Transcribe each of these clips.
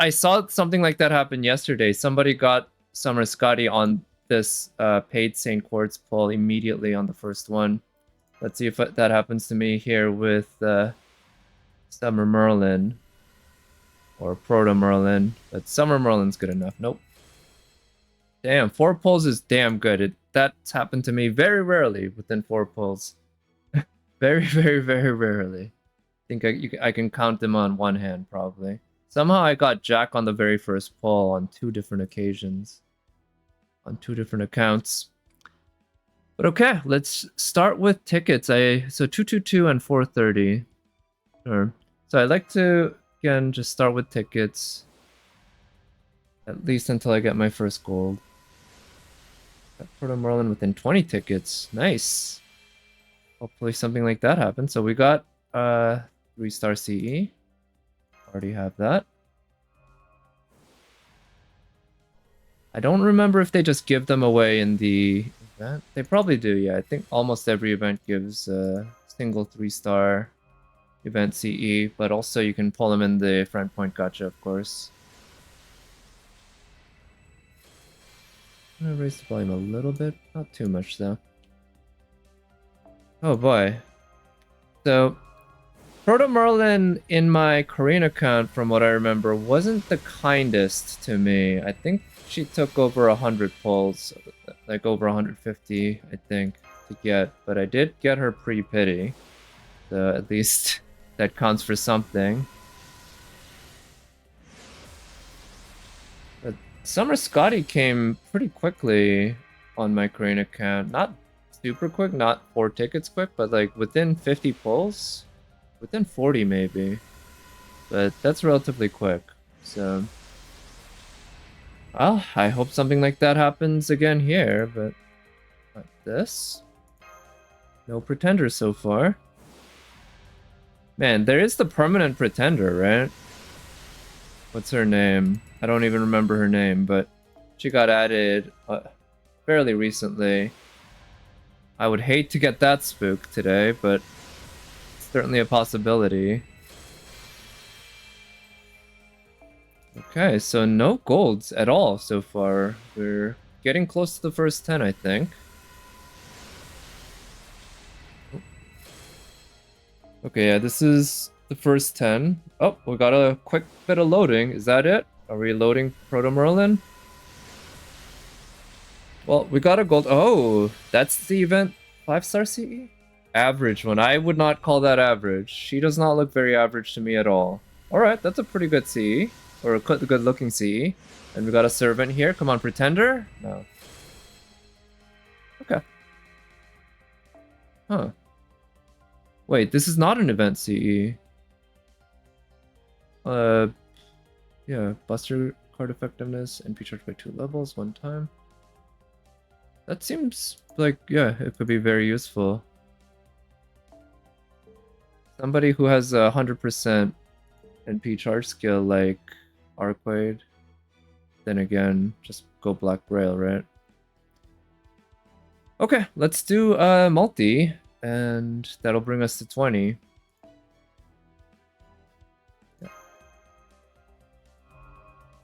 I saw something like that happen yesterday. Somebody got Summer Skadi on this paid St. Quartz pull immediately on the first one. Let's see if that happens to me here with Summer Merlin. Or Proto Merlin. But Summer Merlin's good enough. Nope. Damn, 4 pulls is damn good. That's happened to me very rarely within 4 pulls. Very, very, very rarely. I think I can count them on one hand, probably. Somehow I got Jack on the very first pull on 2 different occasions. On 2 different accounts. But okay, let's start with tickets. So 222 and 430. Sure. So I like to, again, just start with tickets. At least until I get my first gold. Got Proto Merlin within 20 tickets. Nice. Hopefully something like that happens. So we got 3-star CE. Already have that. I don't remember if they just give them away in the event. They probably do, yeah. I think almost every event gives a single 3-star event CE, but also you can pull them in the friend point gacha, of course. I'm gonna raise the volume a little bit, not too much though. Oh boy. So, Proto Merlin in my Korean account, from what I remember, wasn't the kindest to me. I think she took over 100 pulls, like over 150, I think, to get. But I did get her pre-pity, so at least that counts for something. But Summer Skadi came pretty quickly on my Korean account. Not super quick, not 4 tickets quick, but like within 50 pulls. Within 40 maybe. But that's relatively quick. So, well, I hope something like that happens again here, but not this. No pretenders so far. Man, there is the permanent pretender, right? What's her name? I don't even remember her name, but she got added fairly recently. I would hate to get that spook today, but it's certainly a possibility. Okay, so no golds at all so far. We're getting close to the first 10, I think. Okay, yeah, this is the first 10. Oh, we got a quick bit of loading. Is that it? Are we loading Proto Merlin? Well, we got a gold. Oh, that's the event 5-star CE? Average one. I would not call that average. She does not look very average to me at all. Alright, that's a pretty good CE. Or a good looking CE. And we got a servant here. Come on, pretender? No. Okay. Huh. Wait, this is not an event CE. Yeah, Buster card effectiveness, NP charged by 2 levels, 1 time. That seems like, yeah, it could be very useful. Somebody who has 100% NP charge skill like Arquade, then again, just go Black Braille, right? Okay, let's do multi, and that'll bring us to 20.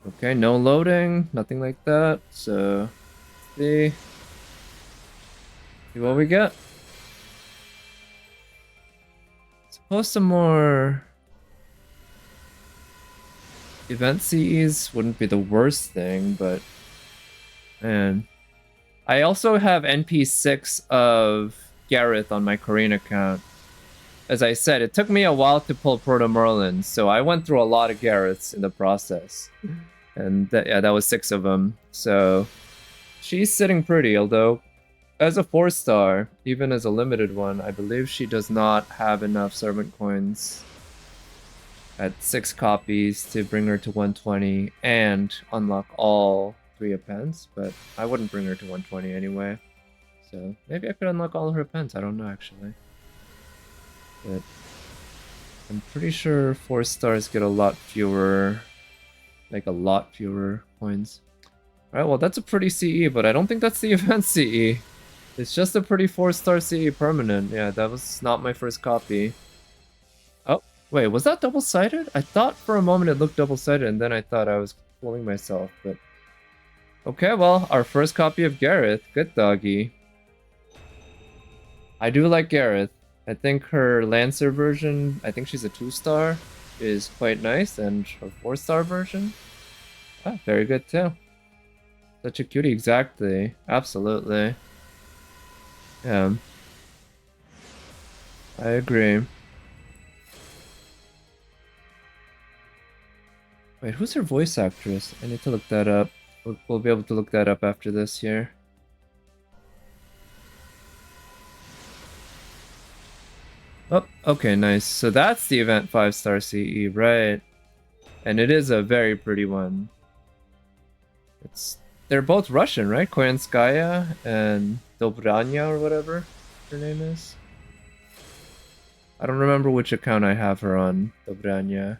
Okay, no loading, nothing like that, so see what we get. Suppose some more event CEs wouldn't be the worst thing, but man. I also have NP6 of Gareth on my Korean account. As I said, it took me a while to pull Proto Merlin, so I went through a lot of Gareths in the process. And that was 6 of them. So she's sitting pretty, although as a 4-star, even as a limited one, I believe she does not have enough servant coins at 6 copies to bring her to 120 and unlock all 3 appends, but I wouldn't bring her to 120 anyway. So maybe I could unlock all of her appends, I don't know actually. But I'm pretty sure 4-stars get a lot fewer coins. Alright, well that's a pretty CE, but I don't think that's the event CE. It's just a pretty 4-star CE permanent. Yeah, that was not my first copy. Oh, Wait, was that double-sided? I thought for a moment it looked double-sided, and then I thought I was fooling myself, but... Okay, well, our first copy of Gareth. Good doggy. I do like Gareth. I think her Lancer version, I think she's a 2-star, is quite nice, and her 4-star version, very good too. Such a cutie, exactly. Absolutely. Yeah. I agree. Wait, who's her voice actress? I need to look that up. We'll be able to look that up after this here. Oh, okay, nice. So that's the event 5-star CE, right? And it is a very pretty one. They're both Russian, right? Koyanskaya and Dobranya or whatever her name is. I don't remember which account I have her on, Dobranya.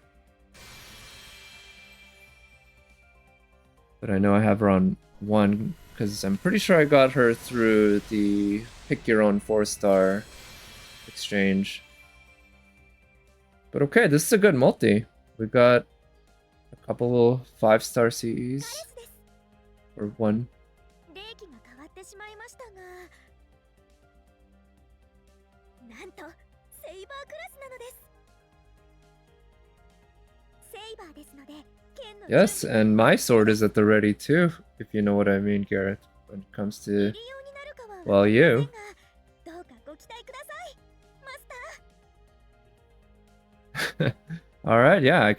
But I know I have her on one because I'm pretty sure I got her through the pick your own 4-star exchange. But okay, this is a good multi. We got a couple 5-star CEs. Or one. Yes, and my sword is at the ready too, if you know what I mean, Gareth, when it comes to, well, you. Alright, yeah, I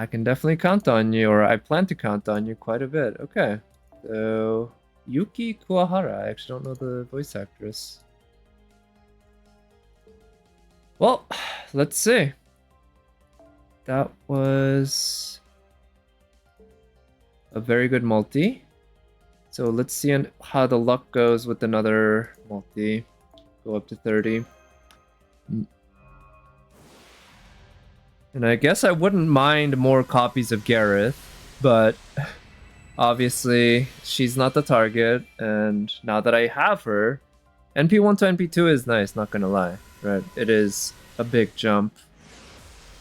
can definitely count on you, or I plan to count on you quite a bit. Okay, so Yuki Kuwahara, I actually don't know the voice actress. Well, let's see. That was a very good multi. So let's see how the luck goes with another multi. Go up to 30. And I guess I wouldn't mind more copies of Gareth, but obviously she's not the target, and now that I have her, NP1 to NP2 is nice, not gonna lie, right? It is a big jump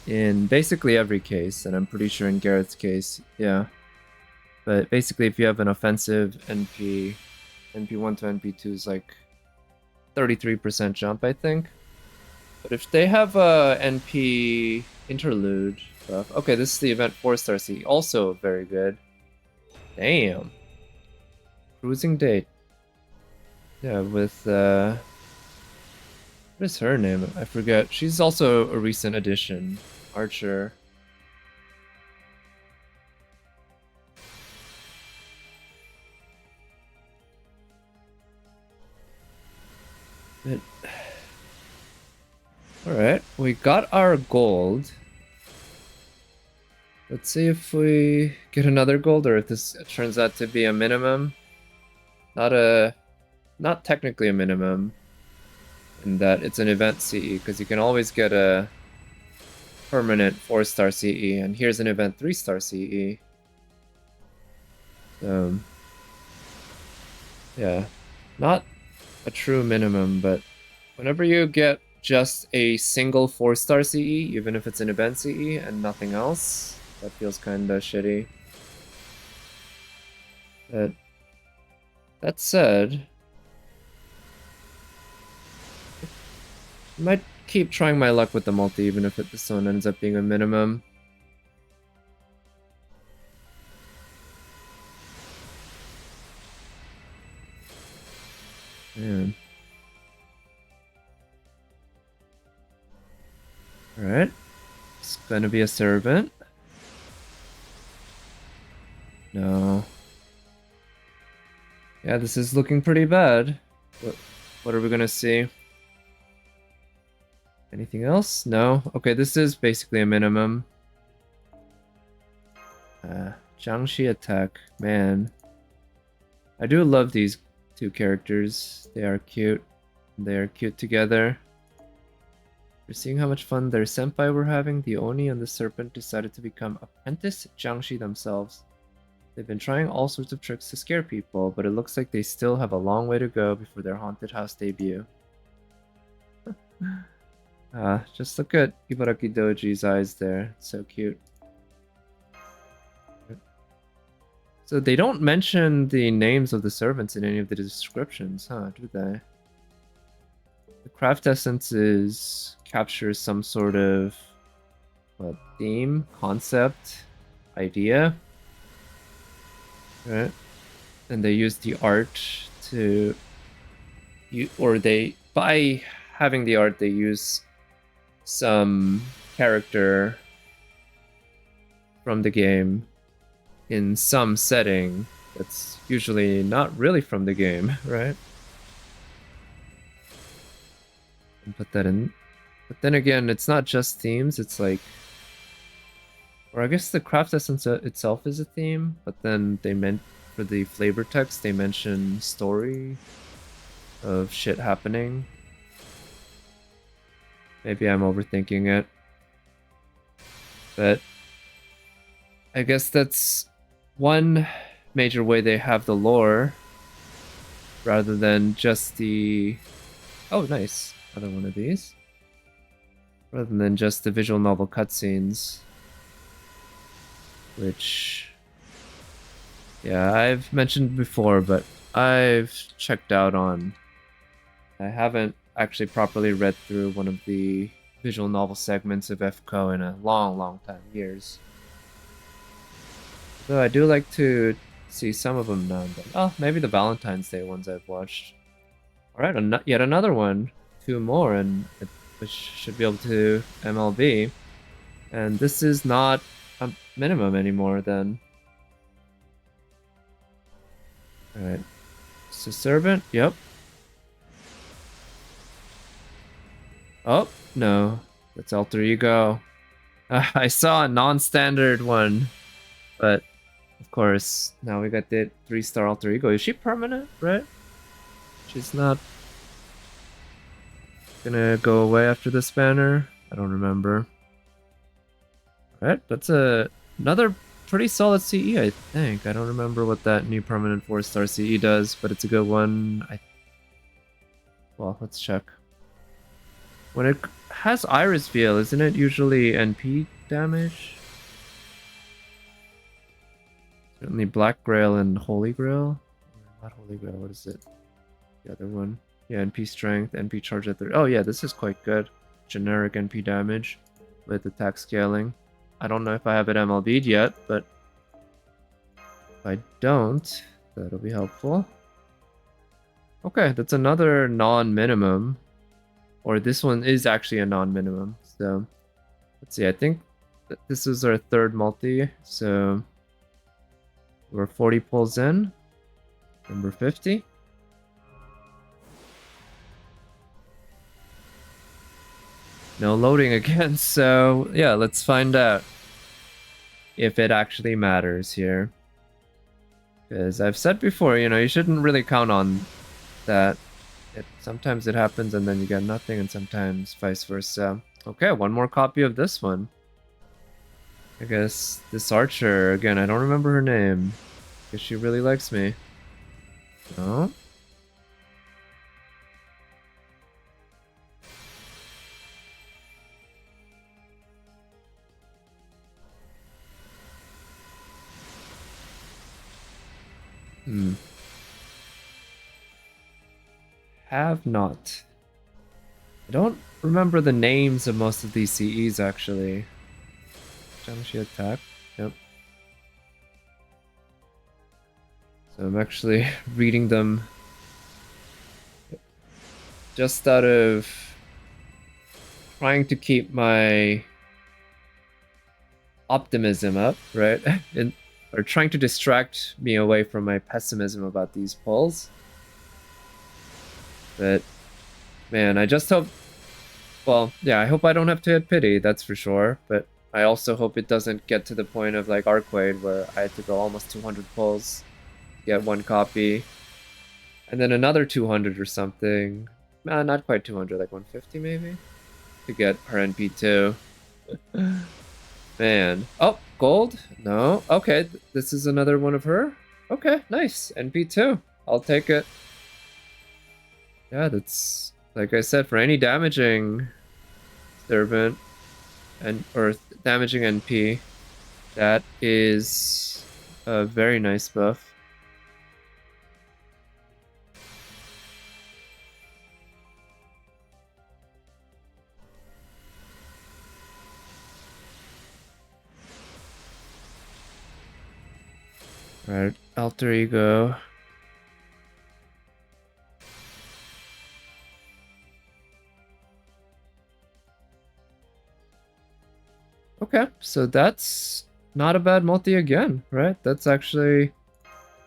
in basically every case, and I'm pretty sure in Gareth's case, yeah. But basically, if you have an offensive NP, NP1 to NP2 is like 33% jump, I think. But if they have a NP interlude stuff, okay, this is the event 4-star C, also very good. Damn. Cruising date. Yeah, with what is her name? I forget. She's also a recent addition. Archer. But... Alright, we got our gold. Let's see if we get another gold, or if this turns out to be a minimum. Not technically a minimum, in that it's an event CE, because you can always get a permanent 4-star CE, and here's an event 3-star CE. So, yeah, not a true minimum, but whenever you get just a single 4-star CE, even if it's an event CE and nothing else, that feels kinda shitty. But that said, I might keep trying my luck with the multi, even if this one ends up being a minimum. Man. Alright. It's gonna be a servant. No. Yeah, this is looking pretty bad. What are we gonna see? Anything else? No? Okay, this is basically a minimum. Jiangxi attack. Man. I do love these two characters. They are cute. They are cute together. You're seeing how much fun their senpai were having? The Oni and the Serpent decided to become apprentice Jiangxi themselves. They've been trying all sorts of tricks to scare people, but it looks like they still have a long way to go before their haunted house debut. Just look at Ibaraki Doji's eyes there. It's so cute. So they don't mention the names of the servants in any of the descriptions, huh? Do they? The craft essences capture some sort of theme, concept, idea, right? And they use the art to, by having the art, they use some character from the game in some setting that's usually not really from the game, right? And put that in. But then again, it's not just themes, it's like, or I guess the craft essence itself is a theme, but then they meant for the flavor text, they mention story of shit happening. Maybe I'm overthinking it. But I guess that's one major way they have the lore rather than just the... Oh, nice. Another one of these. Rather than just the visual novel cutscenes. Which... Yeah, I've mentioned before, but I've checked out on... I haven't actually properly read through one of the visual novel segments of FGO in a long time, years. So I do like to see some of them now and then. Oh, maybe the Valentine's Day ones I've watched. Alright, yet another one. 2 more, and it should be able to MLB. And this is not a minimum anymore then. Alright. It's a servant? Yep. Oh, no. That's alter ego. I saw a non-standard one. But, of course, now we got the 3-star alter ego. Is she permanent, right? She's not gonna go away after this banner? I don't remember. Alright, that's another pretty solid CE, I think. I don't remember what that new permanent 4-star CE does, but it's a good one. Well, let's check. When it has Iris Veil, isn't it usually NP damage? Certainly Black Grail and Holy Grail. Not Holy Grail, what is it? The other one. Yeah, NP Strength, NP Charge at 30. Oh yeah, this is quite good. Generic NP damage with attack scaling. I don't know if I have it MLB'd yet, but if I don't, that'll be helpful. Okay, that's another non-minimum. Or this one is actually a non-minimum. So, let's see, I think this is our 3rd multi. So, we're 40 pulls in. Number 50. No loading again, so yeah, let's find out if it actually matters here. Because I've said before, you shouldn't really count on that. Sometimes it happens and then you get nothing, and sometimes vice versa. Okay, one more copy of this one. I guess this archer, again, I don't remember her name. Because she really likes me. No? Have not. I don't remember the names of most of these CEs, actually. Jamashi attack. Yep. So I'm actually reading them just out of trying to keep my optimism up, right? Or trying to distract me away from my pessimism about these pulls. But, man, I just hope... Well, yeah, I hope I don't have to hit pity, that's for sure. But I also hope it doesn't get to the point of, like, Arcade, where I had to go almost 200 pulls, get 1 copy, and then another 200 or something. Not quite 200, like 150 maybe? To get her NP2. Man. Oh, gold? No. Okay, this is another one of her? Okay, nice. NP2. I'll take it. Yeah, that's... Like I said, for any damaging servant and or damaging NP. That is a very nice buff. Alright, alter ego. Okay, so that's not a bad multi again, right? That's actually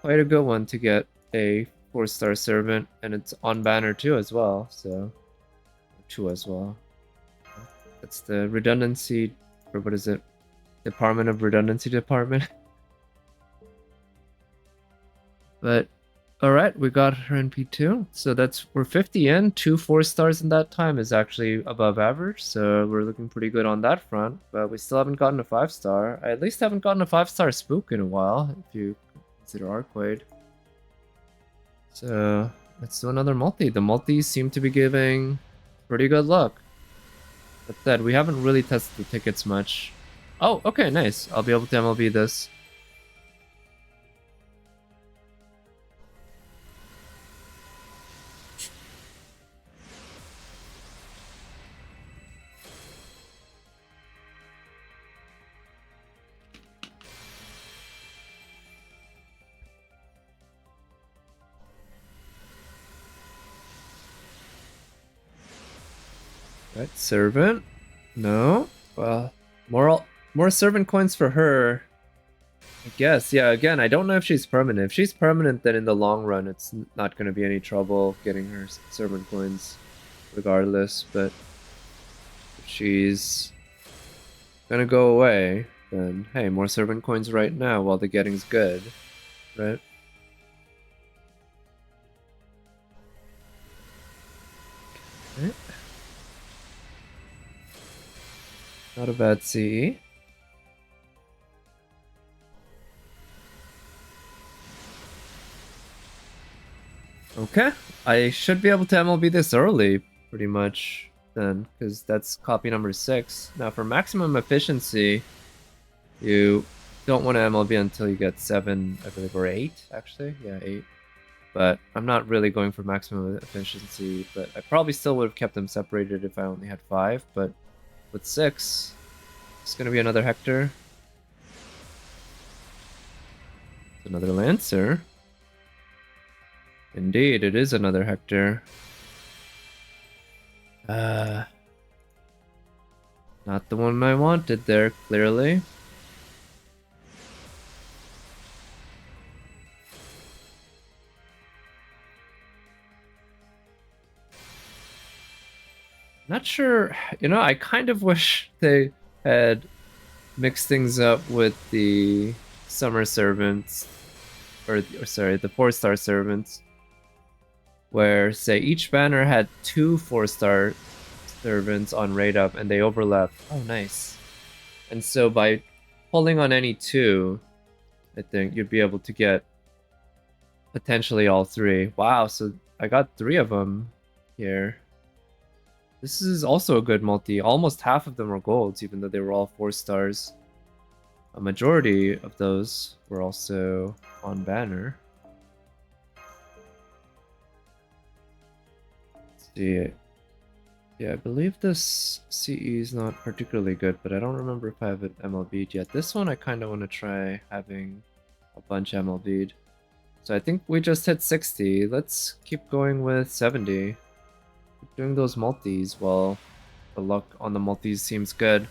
quite a good one to get a 4-star servant, and it's on banner too as well, so 2 as well. That's the redundancy, or what is it? Department of Redundancy Department. But alright, we got her NP2. So we're 50 in, 2 4-stars in that time is actually above average, so we're looking pretty good on that front, but we still haven't gotten a 5-star. I at least haven't gotten a 5-star spook in a while, if you consider Arcade. So let's do another multi. The multis seem to be giving pretty good luck. That said, we haven't really tested the tickets much. Oh, okay, nice. I'll be able to MLB this. Right, servant. No. Well, more servant coins for her. I guess. Yeah, again, I don't know if she's permanent. If she's permanent, then in the long run, it's not going to be any trouble getting her servant coins regardless. But if she's going to go away, then hey, more servant coins right now while the getting's good, right? Okay. Not a bad CE. Okay, I should be able to MLB this early, pretty much, then, because that's copy number 6. Now, for maximum efficiency, you don't want to MLB until you get 7, I believe, or 8, actually. Yeah, 8. But I'm not really going for maximum efficiency, but I probably still would have kept them separated if I only had 5, but with 6, it's going to be another Hector. Another Lancer. Indeed, it is another Hector. Not the one I wanted there, clearly. Not sure, I kind of wish they had mixed things up with the Summer Servants, or sorry, the 4-star Servants, where, say, each banner had 2 4-star servants on raid up and they overlap. Oh, nice. And so by pulling on any 2, I think you'd be able to get potentially all 3. Wow, so I got 3 of them here. This is also a good multi. Almost half of them are golds, even though they were all 4 stars. A majority of those were also on banner. See, yeah, I believe this CE is not particularly good, but I don't remember if I have it MLB'd yet. This one I kind of want to try having a bunch MLB'd. So I think we just hit 60. Let's keep going with 70. Keep doing those multis while the luck on the multis seems good.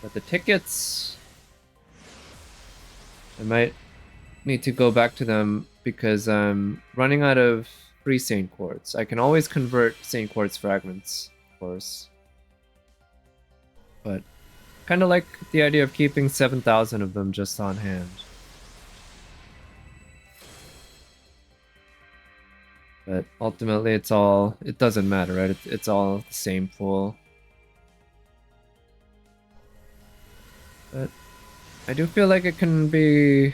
But the tickets, I might need to go back to them because I'm running out of free Saint Quartz. I can always convert Saint Quartz fragments, of course. But kind of like the idea of keeping 7,000 of them just on hand. But ultimately, it doesn't matter, right? It's all the same pool. But I do feel like it can be,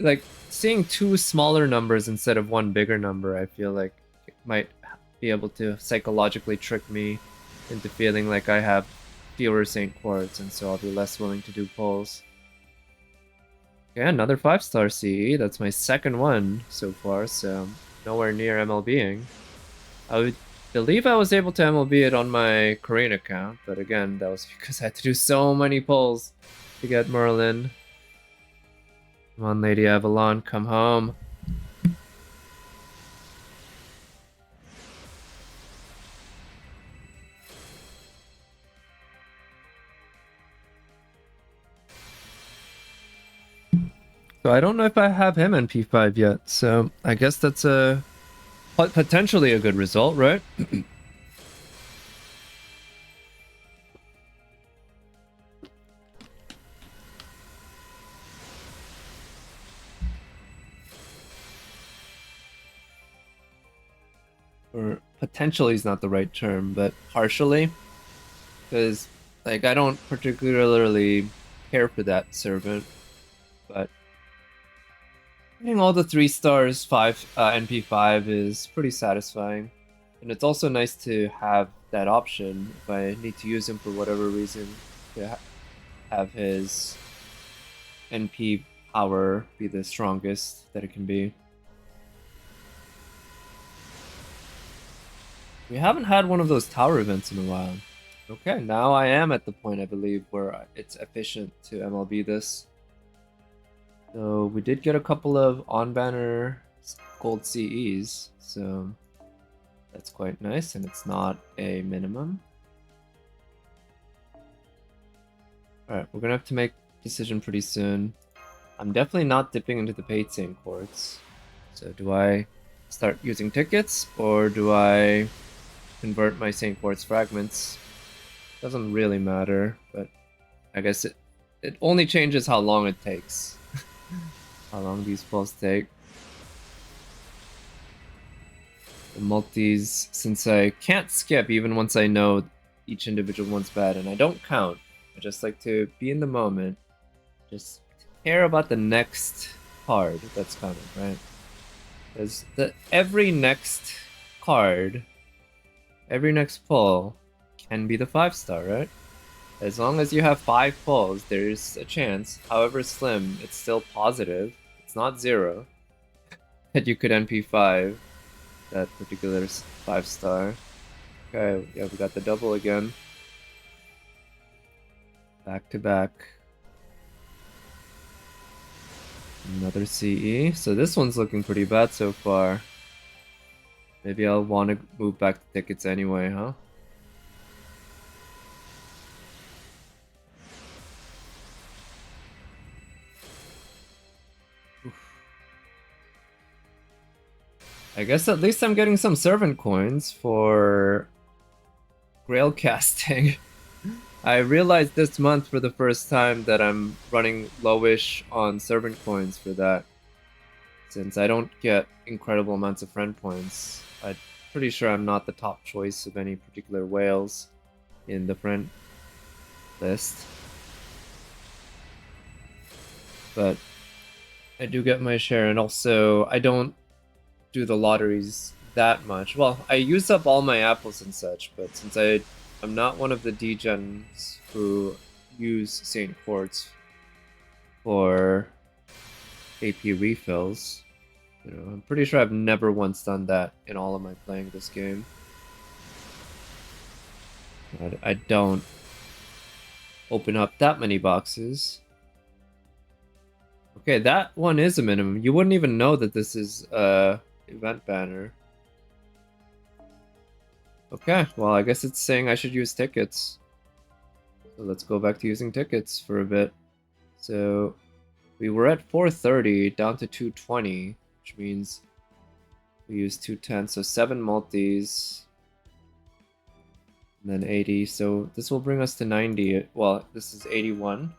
like, seeing 2 smaller numbers instead of 1 bigger number, I feel like it might be able to psychologically trick me into feeling like I have fewer Saint Quartz, and so I'll be less willing to do pulls. Okay, another 5-star CE. That's my second one so far, so nowhere near MLBing. I would believe I was able to MLB it on my Korean account, but again, that was because I had to do so many pulls to get Merlin. Come on, Lady Avalon, come home. So I don't know if I have him in P5 yet, so I guess that's a potentially a good result, right? Or potentially is not the right term, but partially, because like I don't particularly care for that servant, but getting all the 3 stars, NP5 is pretty satisfying, and it's also nice to have that option if I need to use him for whatever reason to have his NP power be the strongest that it can be. We haven't had one of those tower events in a while. Okay, now I am at the point, I believe, where it's efficient to MLB this. So we did get a couple of on-banner gold CEs, so that's quite nice, and it's not a minimum. Alright, we're gonna have to make a decision pretty soon. I'm definitely not dipping into the paid Saint Quartz. So do I start using tickets, or do I convert my Saint Quartz fragments? Doesn't really matter, but I guess it only changes how long it takes. How long these pulls take. The multis, since I can't skip even once I know each individual one's bad, and I don't count, I just like to be in the moment, just care about the next card that's coming, right? Because every next card, every next pull can be the 5-star, right? As long as you have 5 pulls, there's a chance, however slim, it's still positive. It's not 0. That you could NP5 that particular 5-star. Okay, yeah, we got the double again. Back to back. Another CE. So this one's looking pretty bad so far. Maybe I'll want to move back to tickets anyway, huh? I guess at least I'm getting some servant coins for grail casting. I realized this month for the first time that I'm running lowish on servant coins for that. Since I don't get incredible amounts of friend points, I'm pretty sure I'm not the top choice of any particular whales in the friend list. But I do get my share, and also I don't do the lotteries that much. Well, I use up all my apples and such, but since I'm not one of the degens who use Saint Quartz for AP refills, you know, I'm pretty sure I've never once done that in all of my playing this game. I don't open up that many boxes. Okay, that one is a minimum. You wouldn't even know that this is event banner. Okay, well, I guess it's saying I should use tickets. So let's go back to using tickets for a bit. So we were at 430 down to 220, which means we use 210, so 7 multis. And then 80, so this will bring us to 90. Well, this is 81.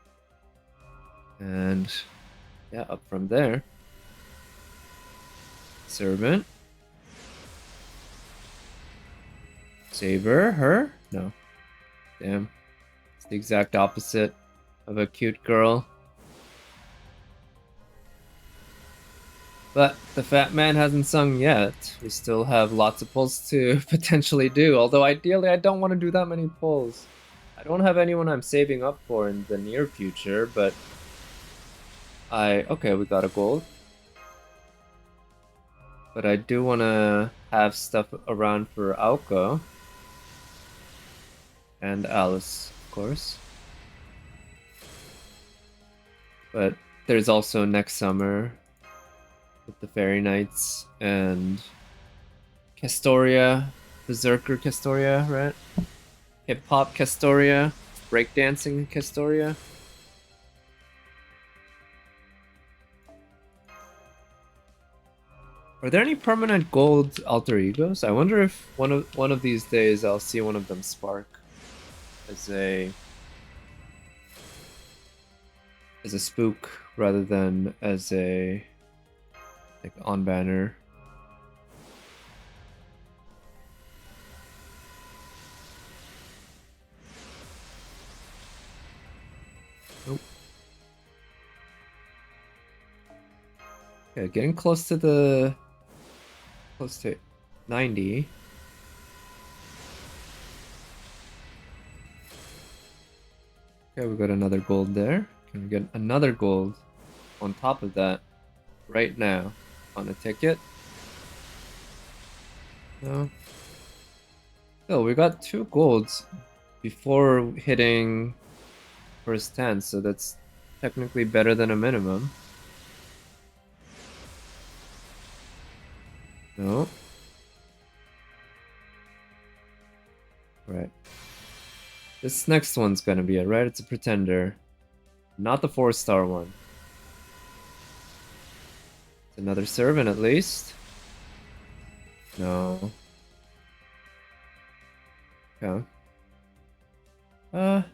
And yeah, up from there. Servant. Saber, her? No. Damn. It's the exact opposite of a cute girl. But the fat man hasn't sung yet. We still have lots of pulls to potentially do, although ideally I don't want to do that many pulls. I don't have anyone I'm saving up for in the near future, but okay, we got a gold. But I do want to have stuff around for Aoko. And Alice, of course. But there's also next summer with the Fairy Knights and Castoria, Berserker Castoria, right? Hip Hop Castoria, Breakdancing Castoria. Are there any permanent gold alter egos? I wonder if one of these days I'll see one of them spark as a spook rather than as a like on banner. Nope. Okay, getting close to 90. Okay, we got another gold there. Can we get another gold on top of that right now on a ticket? No. Oh, we got 2 golds before hitting first 10, so that's technically better than a minimum. No. Right. This next one's gonna be it, right? It's a pretender. Not the 4-star one. It's another servant at least. No. Okay.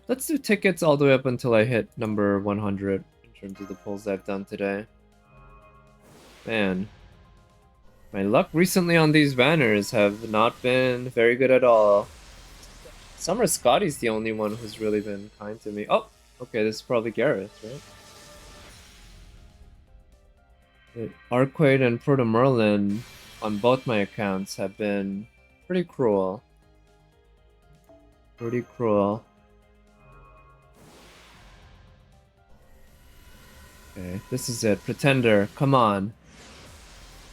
Let's do tickets all the way up until I hit number 100 in terms of the pulls I've done today. Man. My luck recently on these banners have not been very good at all. Summer Skadi's the only one who's really been kind to me. Oh! Okay, this is probably Gareth, right? Arquade and Proto Merlin on both my accounts have been pretty cruel. Pretty cruel. Okay, this is it. Pretender, come on.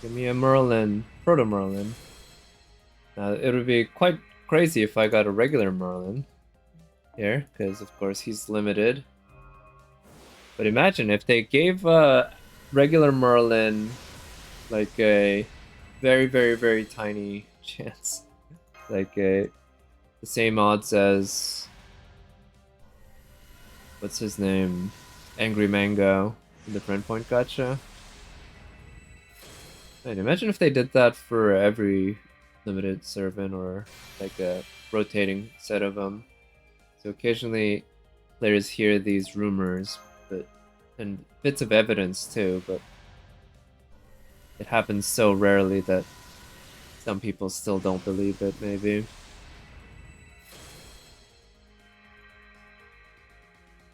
Give me a Merlin. Proto Merlin. Now, it would be quite crazy if I got a regular Merlin here, because of course he's limited. But imagine if they gave regular Merlin like a very, very, very tiny chance. Like the same odds as what's his name? Angry Mango in the friend point gacha. Man, imagine if they did that for every limited servant or like a rotating set of them. So occasionally players hear these rumors, and bits of evidence too, but it happens so rarely that some people still don't believe it, maybe.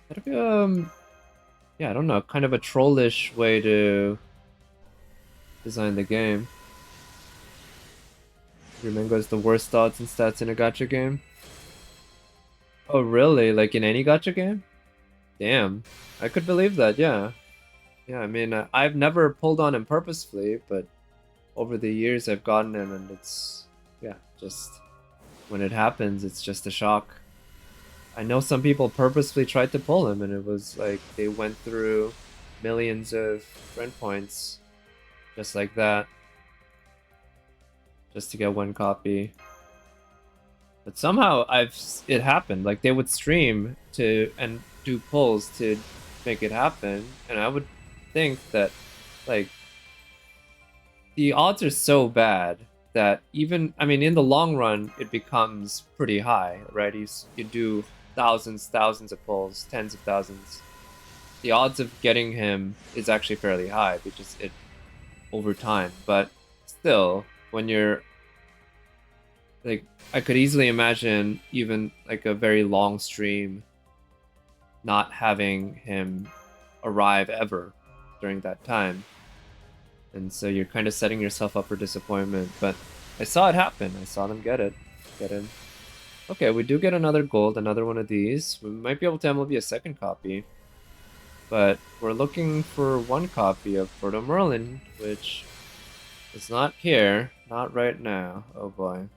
That'd be, yeah, I don't know, kind of a trollish way to design the game. Rumengo is the worst odds and stats in a gacha game. Oh, really? Like in any gacha game? Damn. I could believe that, yeah. Yeah, I mean, I've never pulled on him purposefully, but over the years I've gotten him, and it's, yeah, just when it happens, it's just a shock. I know some people purposefully tried to pull him, and it was like they went through millions of friend points just like that, just to get one copy. But somehow it happened. Like they would stream and do pulls to make it happen, and I would think that like the odds are so bad that even, I mean, in the long run it becomes pretty high, right? You do thousands of pulls, tens of thousands. The odds of getting him is actually fairly high because it over time, but still, when you're like, I could easily imagine even like a very long stream not having him arrive ever during that time. And so you're kind of setting yourself up for disappointment. But I saw it happen. I saw them get him. Okay, we do get another gold, another one of these. We might be able to MLB a second copy. But we're looking for one copy of Proto Merlin, which is not here. Not right now. Oh boy.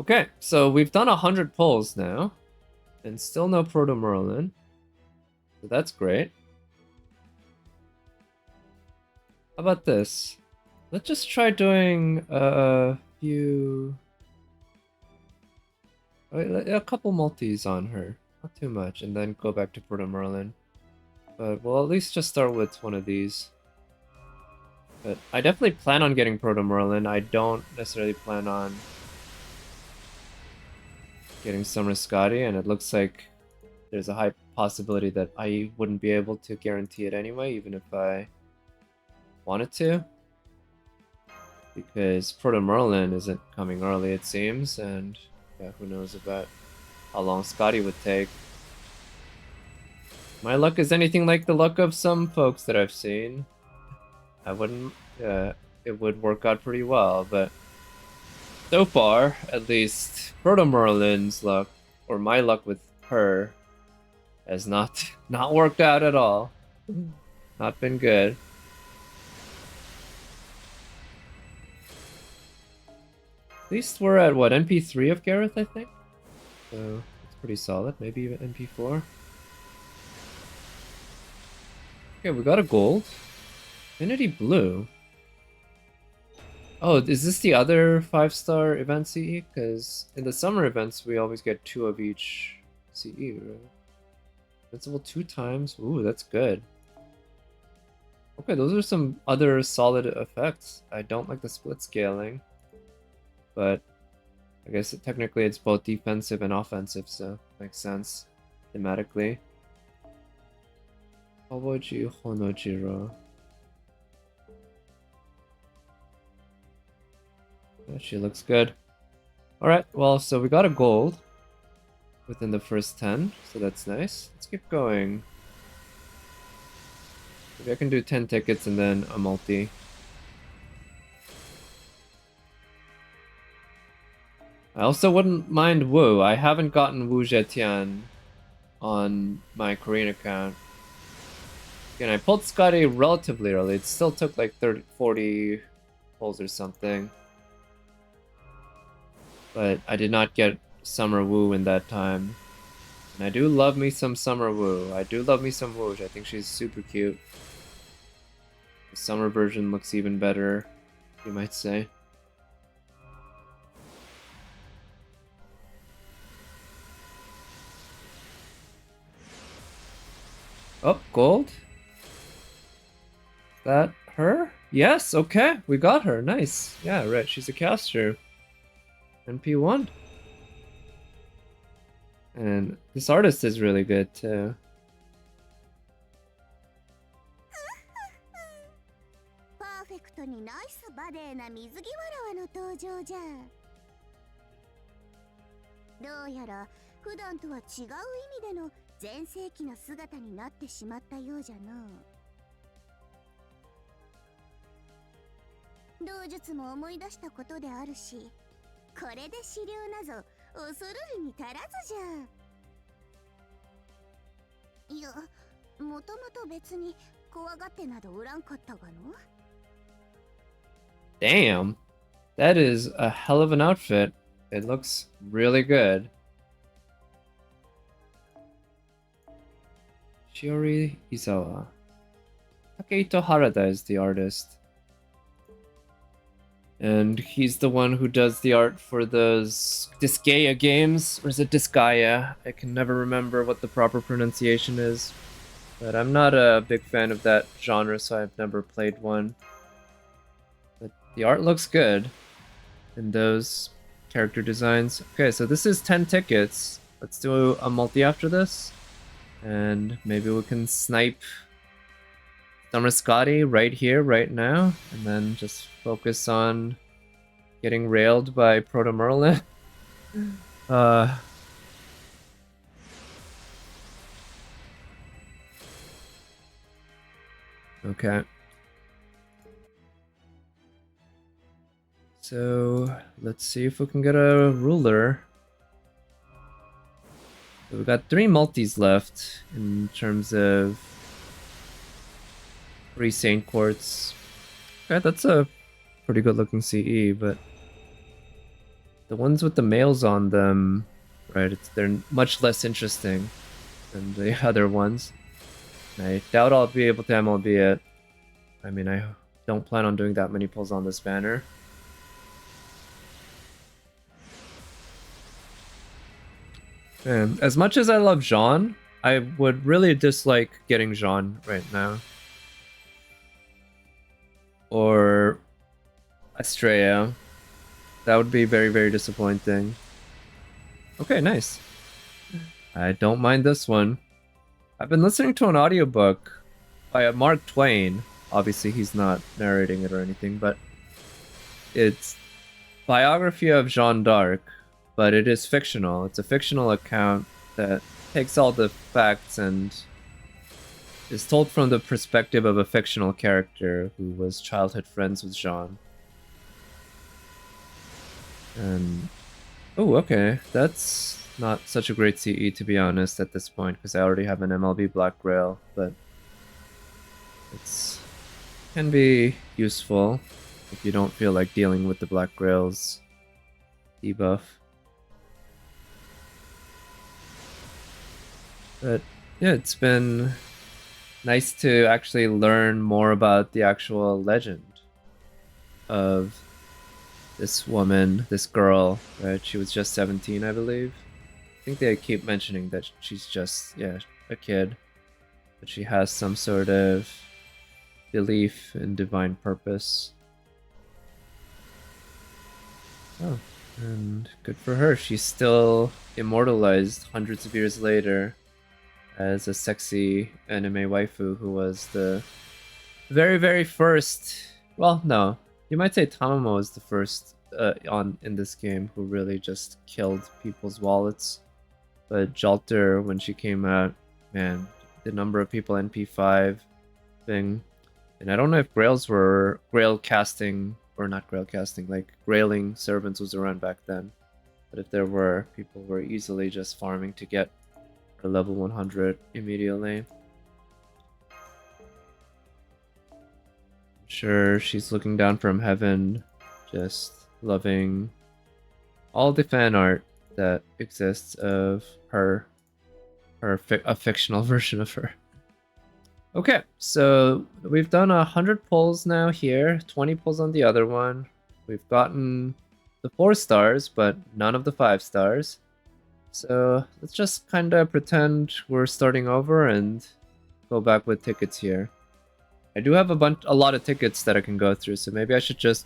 Okay, so we've done 100 pulls now. And still no Proto Merlin. So that's great. How about this? Let's just try doing a few... a couple multis on her. Not too much, and then go back to Proto Merlin. But we'll at least just start with one of these. But I definitely plan on getting Proto Merlin. I don't necessarily plan on getting Summer Skadi, and it looks like there's a high possibility that I wouldn't be able to guarantee it anyway, even if I wanted to. Because Proto Merlin isn't coming early, it seems, and yeah, who knows about how long Skadi would take. My luck is anything like the luck of some folks that I've seen. I wouldn't, it would work out pretty well, but so far, at least, Proto Merlin's luck, or my luck with her, has not worked out at all. Not been good. At least we're at, what, NP3 of Gareth, I think? So, it's pretty solid. Maybe even NP4. Okay, we got a gold. Infinity Blue. Oh, is this the other 5-star event CE? Because in the summer events, we always get 2 of each CE, right? Invincible 2 times. Ooh, that's good. Okay, those are some other solid effects. I don't like the split scaling, but I guess technically it's both defensive and offensive, so makes sense thematically. Hoboji Honojiro. Yeah, she looks good. Alright, well, so we got a gold within the first 10, so that's nice. Let's keep going. Maybe I can do 10 tickets and then a multi. I also wouldn't mind Wu. I haven't gotten Wu Zetian on my Korean account. Again, I pulled Skadi relatively early. It still took like 40 pulls or something. But I did not get Summer Wu in that time. And I do love me some Summer Wu. I do love me some Wu. I think she's super cute. The summer version looks even better, you might say. Oh, gold? That her? Yes, okay. We got her. Nice. Yeah, right. She's a caster. NP1. And this artist is really good too. Damn. That is a hell of an outfit. It looks really good. Shiori Izawa. Takeito Harada is the artist. And he's the one who does the art for those Disgaea games. Or is it Disgaea? I can never remember what the proper pronunciation is. But I'm not a big fan of that genre, so I've never played one. But the art looks good in those character designs. Okay, so this is 10 tickets. Let's do a multi after this. And maybe we can snipe Summer Skadi right here, right now. And then just focus on getting railed by Proto Merlin. Okay. So let's see if we can get a ruler. So we've got 3 multis left in terms of 3 Saint Quartz. Okay, that's a pretty good looking CE, but the ones with the males on them, right, they're much less interesting than the other ones. And I doubt I'll be able to MLB it. I mean, I don't plan on doing that many pulls on this banner. And as much as I love Jean, I would really dislike getting Jean right now. Or Estrella. That would be very, very disappointing. Okay, nice. I don't mind this one. I've been listening to an audiobook by Mark Twain. Obviously, he's not narrating it or anything, but it's biography of Jeanne d'Arc, but it is fictional. It's a fictional account that takes all the facts and is told from the perspective of a fictional character who was childhood friends with Jeanne. And oh, okay, that's not such a great CE to be honest at this point, because I already have an MLB Black Grail, but it's can be useful if you don't feel like dealing with the Black Grail's debuff. But yeah, it's been nice to actually learn more about the actual legend of this woman, this girl, right? She was just 17, I believe. I think they keep mentioning that she's just, yeah, a kid. But she has some sort of belief in divine purpose. Oh, and good for her. She's still immortalized hundreds of years later as a sexy anime waifu who was the very, very first... Well, no. You might say Tamamo was the first in this game who really just killed people's wallets. But Jalter, when she came out, man, the number of people NP5 thing. And I don't know if Grails were Grail casting, or not Grail casting, like Grailing servants was around back then. But if there were, people were easily just farming to get her level 100 immediately. Sure, she's looking down from heaven, just loving all the fan art that exists of her, a fictional version of her. Okay, so we've done 100 pulls now here, 20 pulls on the other one. We've gotten the 4 stars, but none of the 5 stars. So let's just kind of pretend we're starting over and go back with tickets here. I do have a lot of tickets that I can go through, so maybe I should just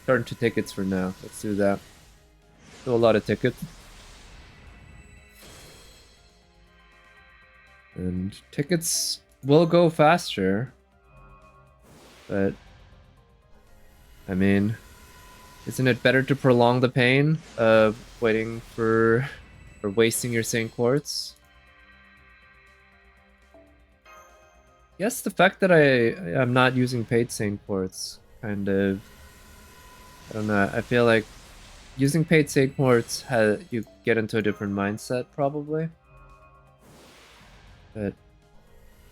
turn to tickets for now. Let's do that. Do a lot of tickets. And tickets will go faster. But, I mean, isn't it better to prolong the pain of waiting for... or wasting your Saint Quartz? Yes, the fact that I'm not using paid Saint Quartz kind of... I don't know, I feel like using paid Saint Quartz, you get into a different mindset, probably. But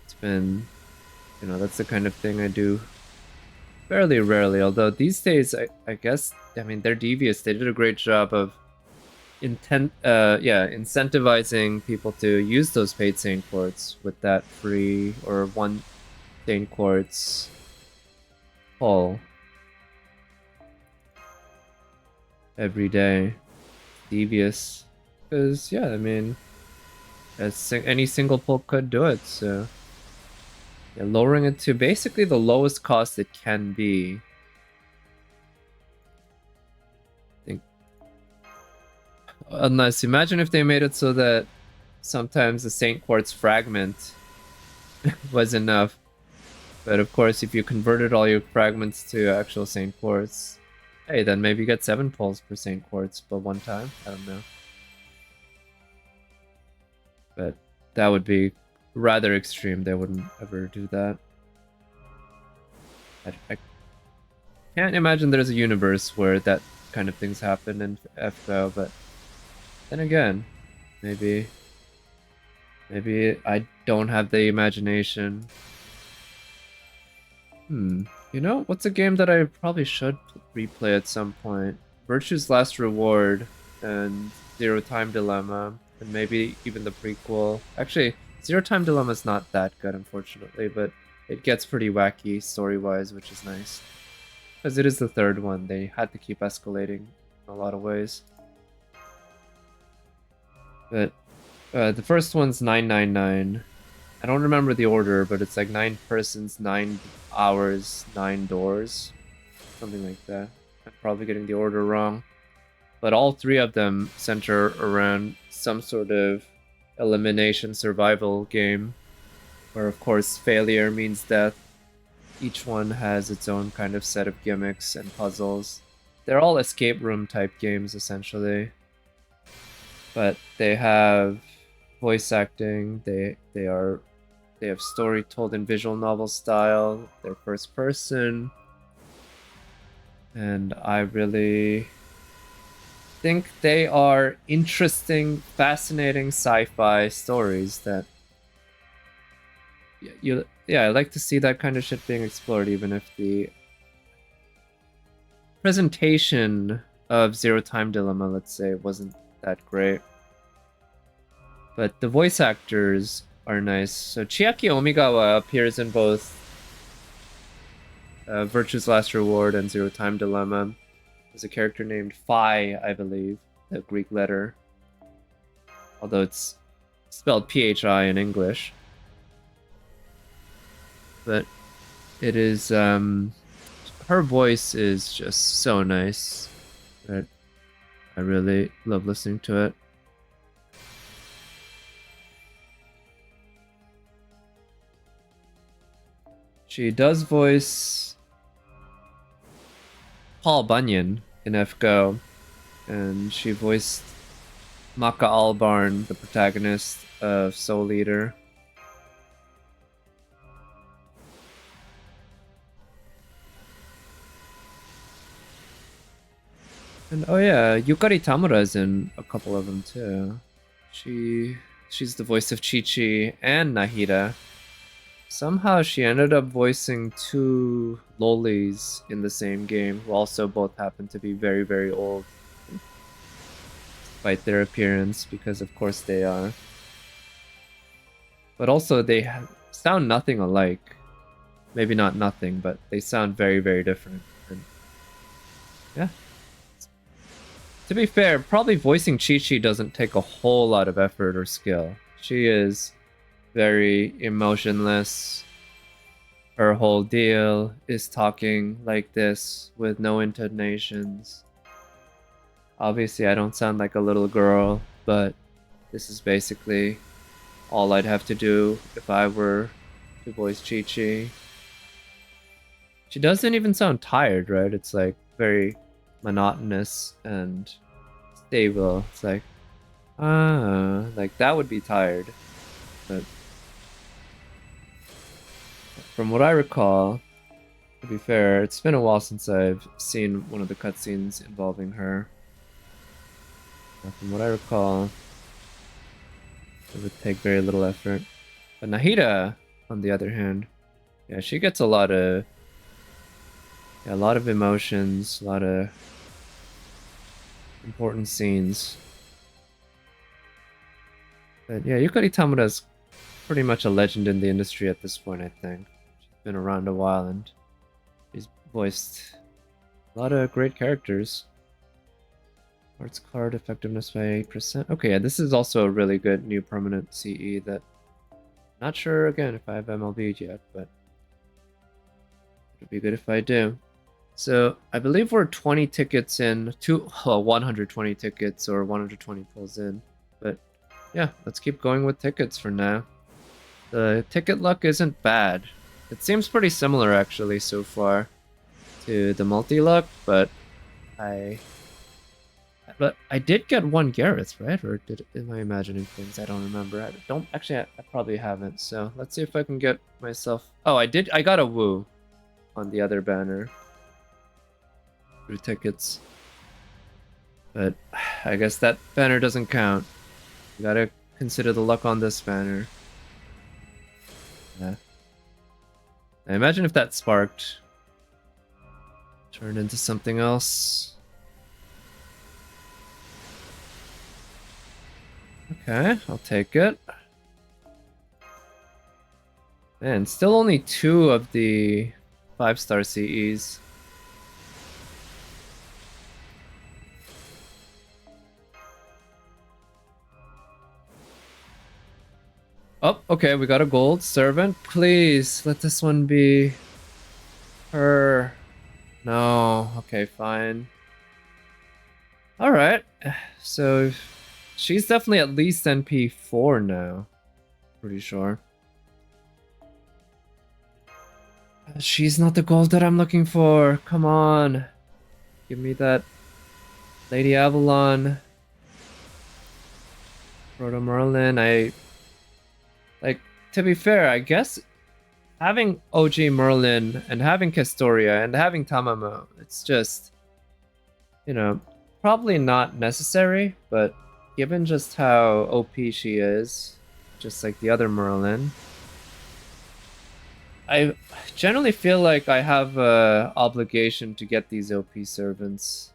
it's been... you know, that's the kind of thing I do fairly rarely, although these days, I guess, I mean, they're devious. They did a great job of incentivizing people to use those paid Saint Quartz with that free or 1 Saint Quartz pull every day. Devious, because yeah, I mean, any single pull could do it. So yeah, lowering it to basically the lowest cost it can be. Unless, imagine if they made it so that sometimes the Saint Quartz fragment was enough. But of course, if you converted all your fragments to actual Saint Quartz, hey, then maybe you get 7 pulls per Saint Quartz, but one time? I don't know. But that would be rather extreme. They wouldn't ever do that. Can't imagine there's a universe where that kind of things happen in FGO, but then again, maybe I don't have the imagination. You know, what's a game that I probably should replay at some point? Virtue's Last Reward and Zero Time Dilemma, and maybe even the prequel. Actually, Zero Time Dilemma is not that good, unfortunately, but it gets pretty wacky story-wise, which is nice. Because it is the third one, they had to keep escalating in a lot of ways. But the first one's 999. I don't remember the order, but it's like 9 persons, 9 hours, 9 doors. Something like that. I'm probably getting the order wrong. But all 3 of them center around some sort of elimination survival game. Where, of course, failure means death. Each one has its own kind of set of gimmicks and puzzles. They're all escape room type games, essentially. But they have voice acting, they have story told in visual novel style, they're first person, and I really think they are interesting, fascinating sci-fi stories that I like to see that kind of shit being explored, even if the presentation of Zero Time Dilemma, let's say, wasn't that great. But the voice actors are nice. So Chiaki Omigawa appears in both Virtue's Last Reward and Zero Time Dilemma. There's a character named Phi, I believe, the Greek letter. Although it's spelled Phi in English. But it is, her voice is just so nice that I really love listening to it. She does voice Paul Bunyan in FGO, and she voiced Maka Albarn, the protagonist of Soul Eater. And oh yeah, Yukari Tamura is in a couple of them too. She's the voice of Chi-Chi and Nahida. Somehow she ended up voicing 2 lolis in the same game, who also both happen to be very, very old, despite their appearance, because of course they are. But also they sound nothing alike. Maybe not nothing, but they sound very, very different. And yeah. To be fair, probably voicing Chi-Chi doesn't take a whole lot of effort or skill. She is very emotionless. Her whole deal is talking like this with no intonations. Obviously, I don't sound like a little girl, but this is basically all I'd have to do if I were to voice Chi-Chi. She doesn't even sound tired, right? It's like very monotonous and stable. It's like, like that would be tired. But from what I recall, to be fair, it's been a while since I've seen one of the cutscenes involving her. From what I recall, it would take very little effort. But Nahida, on the other hand, yeah, she gets a lot of emotions, a lot of important scenes. But yeah, Yukari Tamura's pretty much a legend in the industry at this point, I think. She's been around a while and she's voiced a lot of great characters. Arts card effectiveness by 8%. Okay, yeah, this is also a really good new permanent CE that not sure again if I have MLB'd yet, but it'd be good if I do. So I believe we're 20 tickets in, 120 tickets or 120 pulls in. But yeah, let's keep going with tickets for now. The ticket luck isn't bad. It seems pretty similar actually so far to the multi-luck, but I did get 1 Gareth, right? Or am I imagining things? I don't remember. I probably haven't. So let's see if I can get myself. Oh, I got a woo on the other banner. through tickets. But I guess that banner doesn't count. You gotta consider the luck on this banner. Yeah. I imagine if that sparked, turned into something else. Okay, I'll take it. Man, still only 2 of the 5-star CEs. Oh, okay, we got a gold servant. Please let this one be her. No, okay, fine. All right, so she's definitely at least NP4 now. Pretty sure. She's not the gold that I'm looking for. Come on, give me that Lady Avalon. Proto Merlin. Like, to be fair, I guess having OG Merlin and having Castoria and having Tamamo, it's just, you know, probably not necessary, but given just how OP she is, just like the other Merlin, I generally feel like I have a obligation to get these OP servants.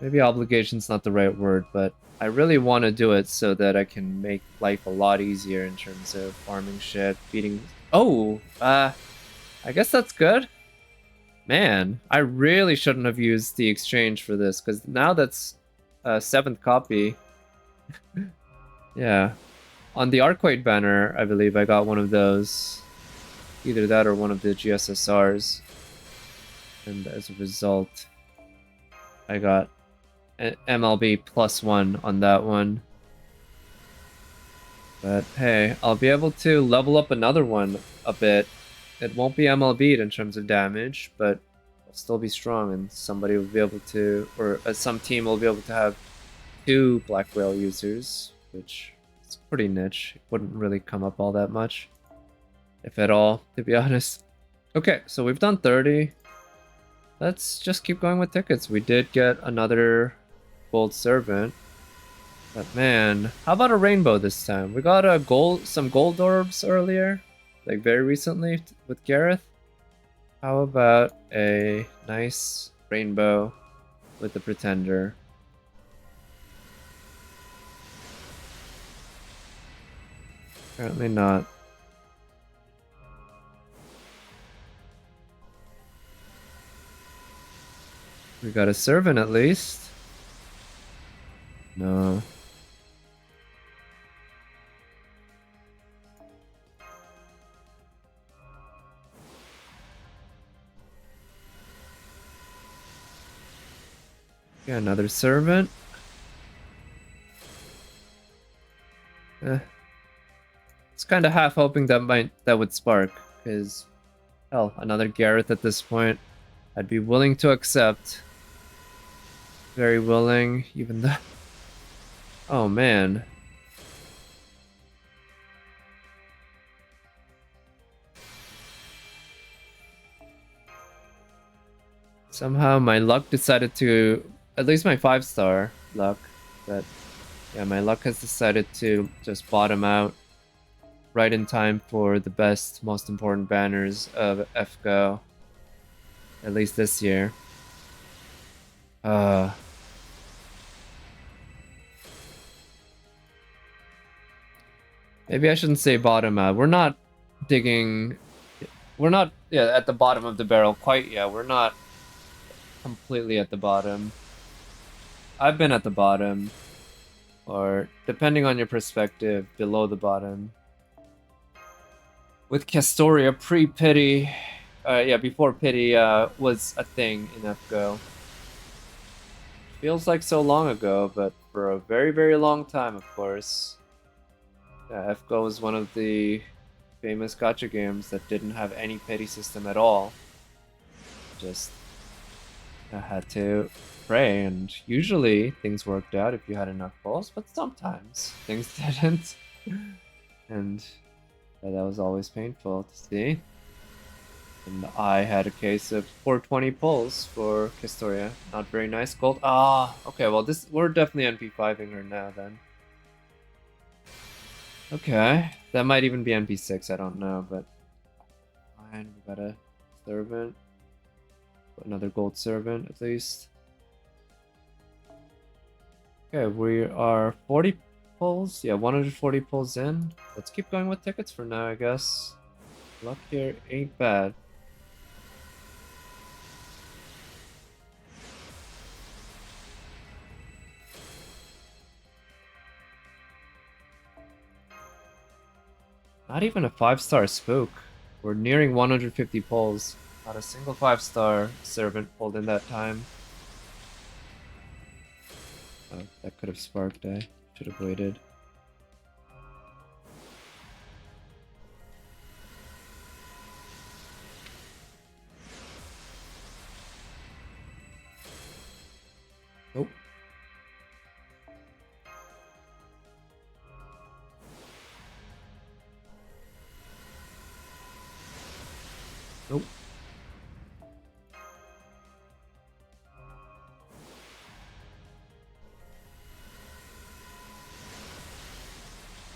Maybe obligation's not the right word, but I really want to do it so that I can make life a lot easier in terms of farming shit, beating... Oh! I guess that's good. Man, I really shouldn't have used the exchange for this, because now that's a 7th copy. Yeah. On the Arquade banner, I believe I got one of those. Either that or one of the GSSRs. And as a result, I got MLB +1 on that one. But hey, I'll be able to level up another one a bit. It won't be MLB'd in terms of damage, but it'll still be strong, and somebody will be able to, or some team will be able to have 2 Black Whale users, which is pretty niche. It wouldn't really come up all that much, if at all, to be honest. Okay, so we've done 30. Let's just keep going with tickets. We did get another gold servant. But man, how about a rainbow this time? We got some gold orbs earlier, like very recently with Gareth. How about a nice rainbow with the Pretender? Apparently not. We got a servant at least. No. Yeah, another servant. It's kind of half hoping that would spark, because hell, another Gareth at this point. I'd be willing to accept. Very willing, even though... Oh man. Somehow my luck decided to, at least my 5-star luck, but yeah, my luck has decided to just bottom out right in time for the best, most important banners of FGO, at least this year. Maybe I shouldn't say bottom out. We're not digging... We're not at the bottom of the barrel quite yet. We're not completely at the bottom. I've been at the bottom. Or, depending on your perspective, below the bottom. With Castoria pre-pity... before pity was a thing in FGO. Feels like so long ago, but for a very, very long time, of course. Yeah, FGO was one of the famous gacha games that didn't have any pity system at all. Just had to pray, and usually things worked out if you had enough balls, but sometimes things didn't. And that was always painful to see. And I had a case of 420 pulls for Kistoria. Not very nice. Gold. Ah, okay, well we're definitely NP5ing her now then. Okay. That might even be NP6, I don't know, but fine, we got a servant. Another gold servant at least. Okay, we are 40 pulls. Yeah, 140 pulls in. Let's keep going with tickets for now, I guess. Luck here ain't bad. Not even a 5-star spook. We're nearing 150 pulls. Not a single 5-star servant pulled in that time. Oh, that could have sparked. I should have waited. Nope. Nope.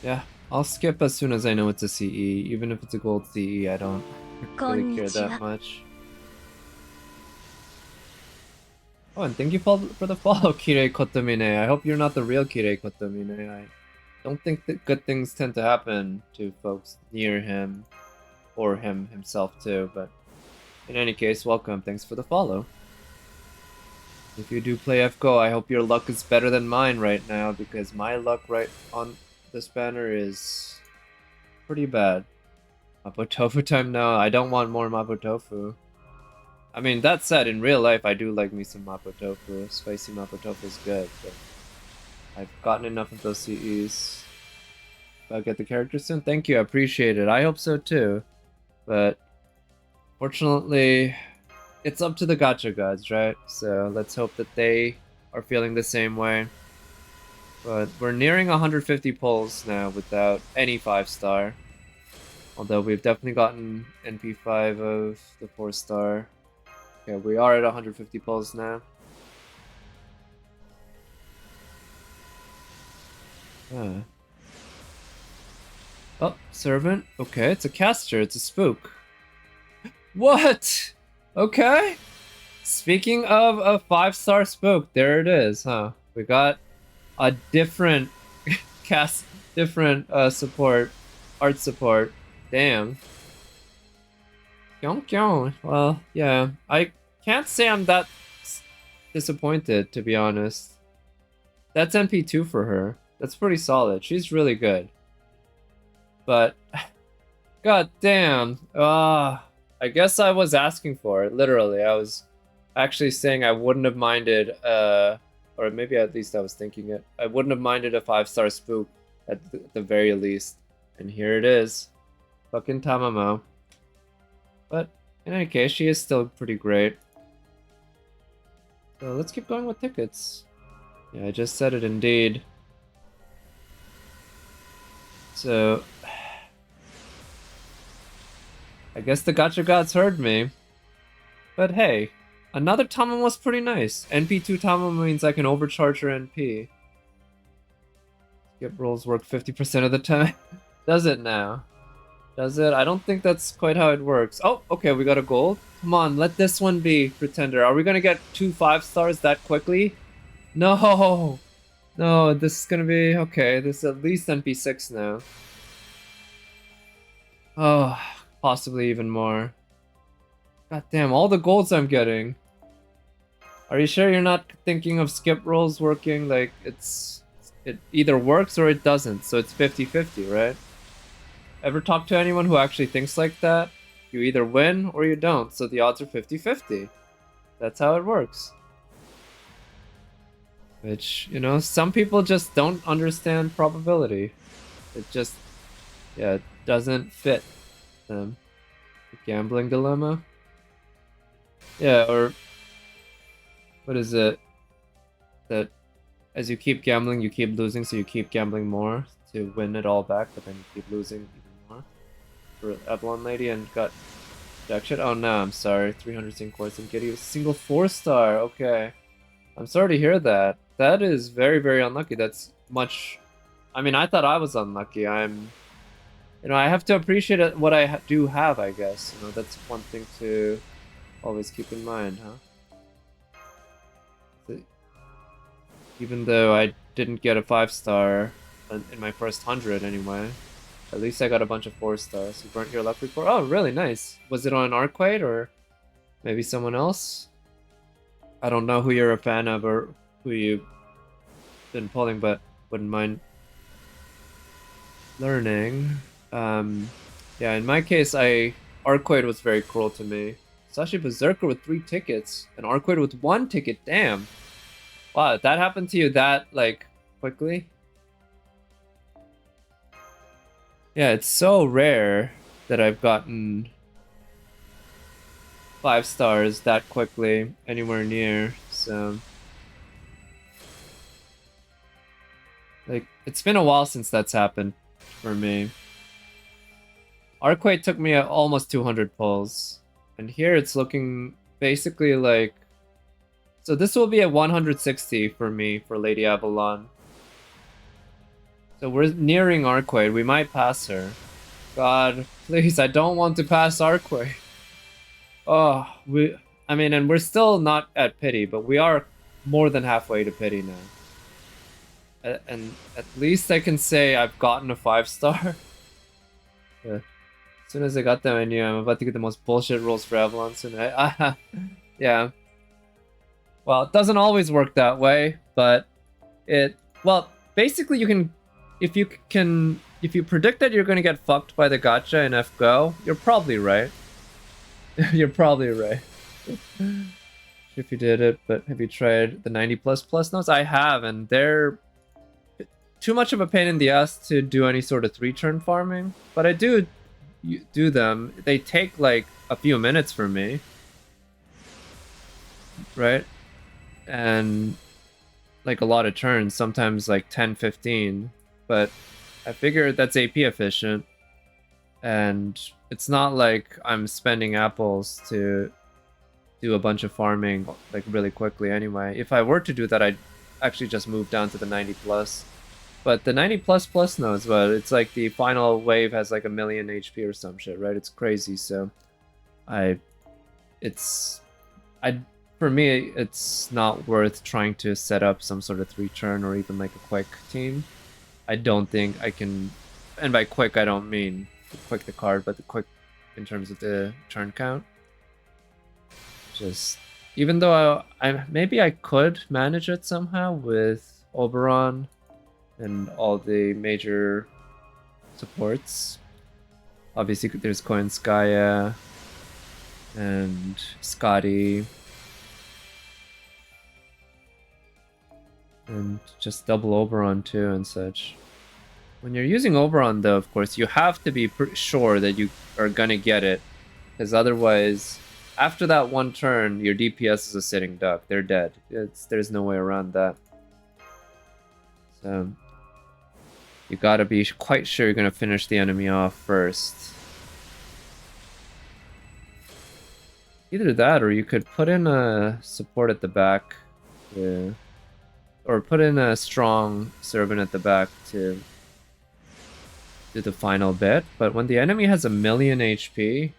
Yeah, I'll skip as soon as I know it's a CE. Even if it's a gold CE, I don't really care that much. Oh, and thank you for the follow, Kirei Kotomine. I hope you're not the real Kirei Kotomine. I don't think that good things tend to happen to folks near him, or him himself too, but in any case, welcome. Thanks for the follow. If you do play FGO, I hope your luck is better than mine right now, because my luck right on this banner is pretty bad. Mapo Tofu time now. I don't want more Mapo Tofu. I mean, that said, in real life, I do like me some Mapo Tofu. Spicy Mapo Tofu is good, but I've gotten enough of those CEs. I'll get the character soon. Thank you, I appreciate it. I hope so too. But fortunately, it's up to the gacha gods, right? So let's hope that they are feeling the same way. But we're nearing 150 pulls now without any 5-star. Although we've definitely gotten NP5 of the 4-star. Okay, we are at 150 pulls now. Oh, servant. Okay, it's a caster. It's a spook. What? Okay. Speaking of a 5-star spook, there it is, huh? We got a different different support, art support. Damn. Well, yeah. I can't say I'm that disappointed, to be honest. That's NP2 for her. That's pretty solid. She's really good. But, god damn. I guess I was asking for it, literally. I was actually saying I wouldn't have minded, or maybe at least I was thinking it. I wouldn't have minded a 5-star spook at the very least. And here it is. Fucking Tamamo. But in any case, she is still pretty great. So let's keep going with tickets. Yeah, I just said it indeed. So I guess the gacha gods heard me. But hey, another Tamamo was pretty nice. NP2 Tamamo means I can overcharge her NP. Skip rolls work 50% of the time. Does it now? Does it? I don't think that's quite how it works. Oh, okay, we got a gold. Come on, let this one be, Pretender. Are we gonna get 2 5-stars that quickly? No! No, this is gonna be... Okay, this is at least NP6 now. Oh, possibly even more. God damn, all the golds I'm getting. Are you sure you're not thinking of skip rolls working? Like, it either works or it doesn't, so it's 50-50, right? Ever talk to anyone who actually thinks like that? You either win or you don't, so the odds are 50-50. That's how it works. Which, you know, some people just don't understand probability. It just, yeah, it doesn't fit them. The gambling dilemma? Yeah, or what is it? That as you keep gambling, you keep losing, so you keep gambling more to win it all back, but then you keep losing even more. For Avalon Lady and got Jack shit? Oh no, I'm sorry. 300 sync coins and get you a single 4-star. Okay. I'm sorry to hear that. That is very, very unlucky. That's much... I mean, I thought I was unlucky. I'm... You know, I have to appreciate it, what I do have, I guess. You know, that's one thing to always keep in mind, huh? Even though I didn't get a 5-star in my first 100 anyway. At least I got a bunch of 4-stars. You burnt your luck report? Oh, really nice. Was it on Arquade or maybe someone else? I don't know who you're a fan of or who you've been pulling, but wouldn't mind learning. Yeah, in my case, Arquade was very cruel to me. Sashi Berserker with 3 tickets and Arquade with 1 ticket. Damn. Wow, that happened to you that, like, quickly? Yeah, it's so rare that I've gotten 5 stars that quickly anywhere near, so... Like, it's been a while since that's happened for me. Arquade took me almost 200 pulls, and here it's looking basically like... So this will be at 160 for me for Lady Avalon. So we're nearing Arquade. We might pass her. God, please, I don't want to pass Arquade. Oh, I mean, and we're still not at pity, but we are more than halfway to pity now. And at least I can say I've gotten a 5-star. Yeah. As soon as I got them, I knew I'm about to get the most bullshit rolls for Avalon soon. Yeah. Well, it doesn't always work that way, but well, basically you can, if you predict that you're going to get fucked by the gacha in FGO, you're probably right. You're probably right. If you did it, but have you tried the 90++ notes? I have, and they're too much of a pain in the ass to do any sort of 3-turn farming, but I do them. They take like a few minutes for me, right? And like a lot of turns, sometimes like 10-15, but I figure that's AP efficient, and it's not like I'm spending apples to do a bunch of farming like really quickly anyway. If I were to do that, I'd actually just move down to the 90+. But the 90++ knows, but it's like the final wave has like 1,000,000 HP or some shit, right? It's crazy, so for me, it's not worth trying to set up some sort of 3-turn or even like a quick team. I don't think I can, and by quick I don't mean quick the card, but the quick in terms of the turn count. Just, even though maybe I could manage it somehow with Oberon and all the major supports. Obviously there's Koenskaya and Skadi. And just double Oberon too and such. When you're using Oberon though, of course, you have to be sure that you are gonna get it. Because otherwise, after that one turn, your DPS is a sitting duck. They're dead. There's no way around that. So, you gotta be quite sure you're gonna finish the enemy off first. Either that, or you could put in a support at the back. Yeah. Or put in a strong servant at the back to do the final bit. But when the enemy has 1,000,000 HP,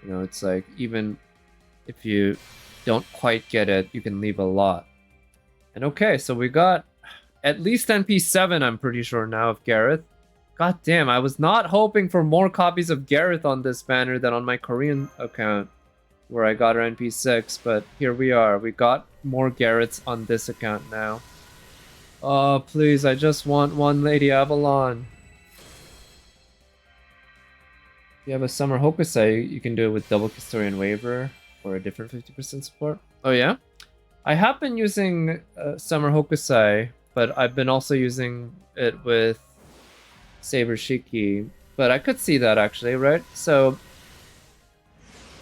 you know, it's like, even if you don't quite get it, you can leave a lot. And okay, so we got at least NP7, I'm pretty sure now, of Gareth. God damn, I was not hoping for more copies of Gareth on this banner than on my Korean account, where I got her NP6, but here we are. We got more Garrets on this account now. Oh, please, I just want one Lady Avalon. If you have a Summer Hokusai, you can do it with double Custodian Waiver or a different 50% support. Oh yeah? I have been using Summer Hokusai, but I've been also using it with Saber Shiki. But I could see that actually, right? So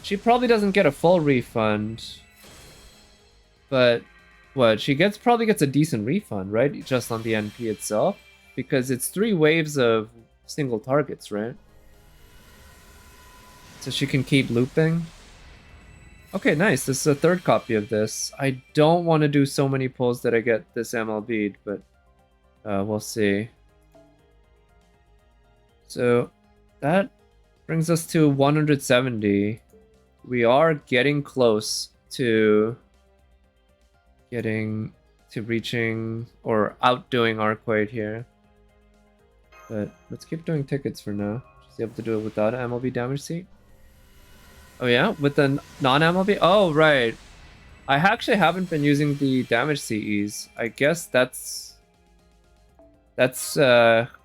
she probably doesn't get a full refund, but what, she probably gets a decent refund, right? Just on the NP itself, because it's 3 waves of single targets, right? So she can keep looping. Okay, nice. This is a third copy of this. I don't want to do so many pulls that I get this MLB'd, but we'll see. So that brings us to 170. We are getting close to reaching or outdoing Arquade here. But let's keep doing tickets for now. Just able to do it without an MLB damage seat. Oh yeah, with the non-MLB? Oh, right. I actually haven't been using the damage CEs. I guess that's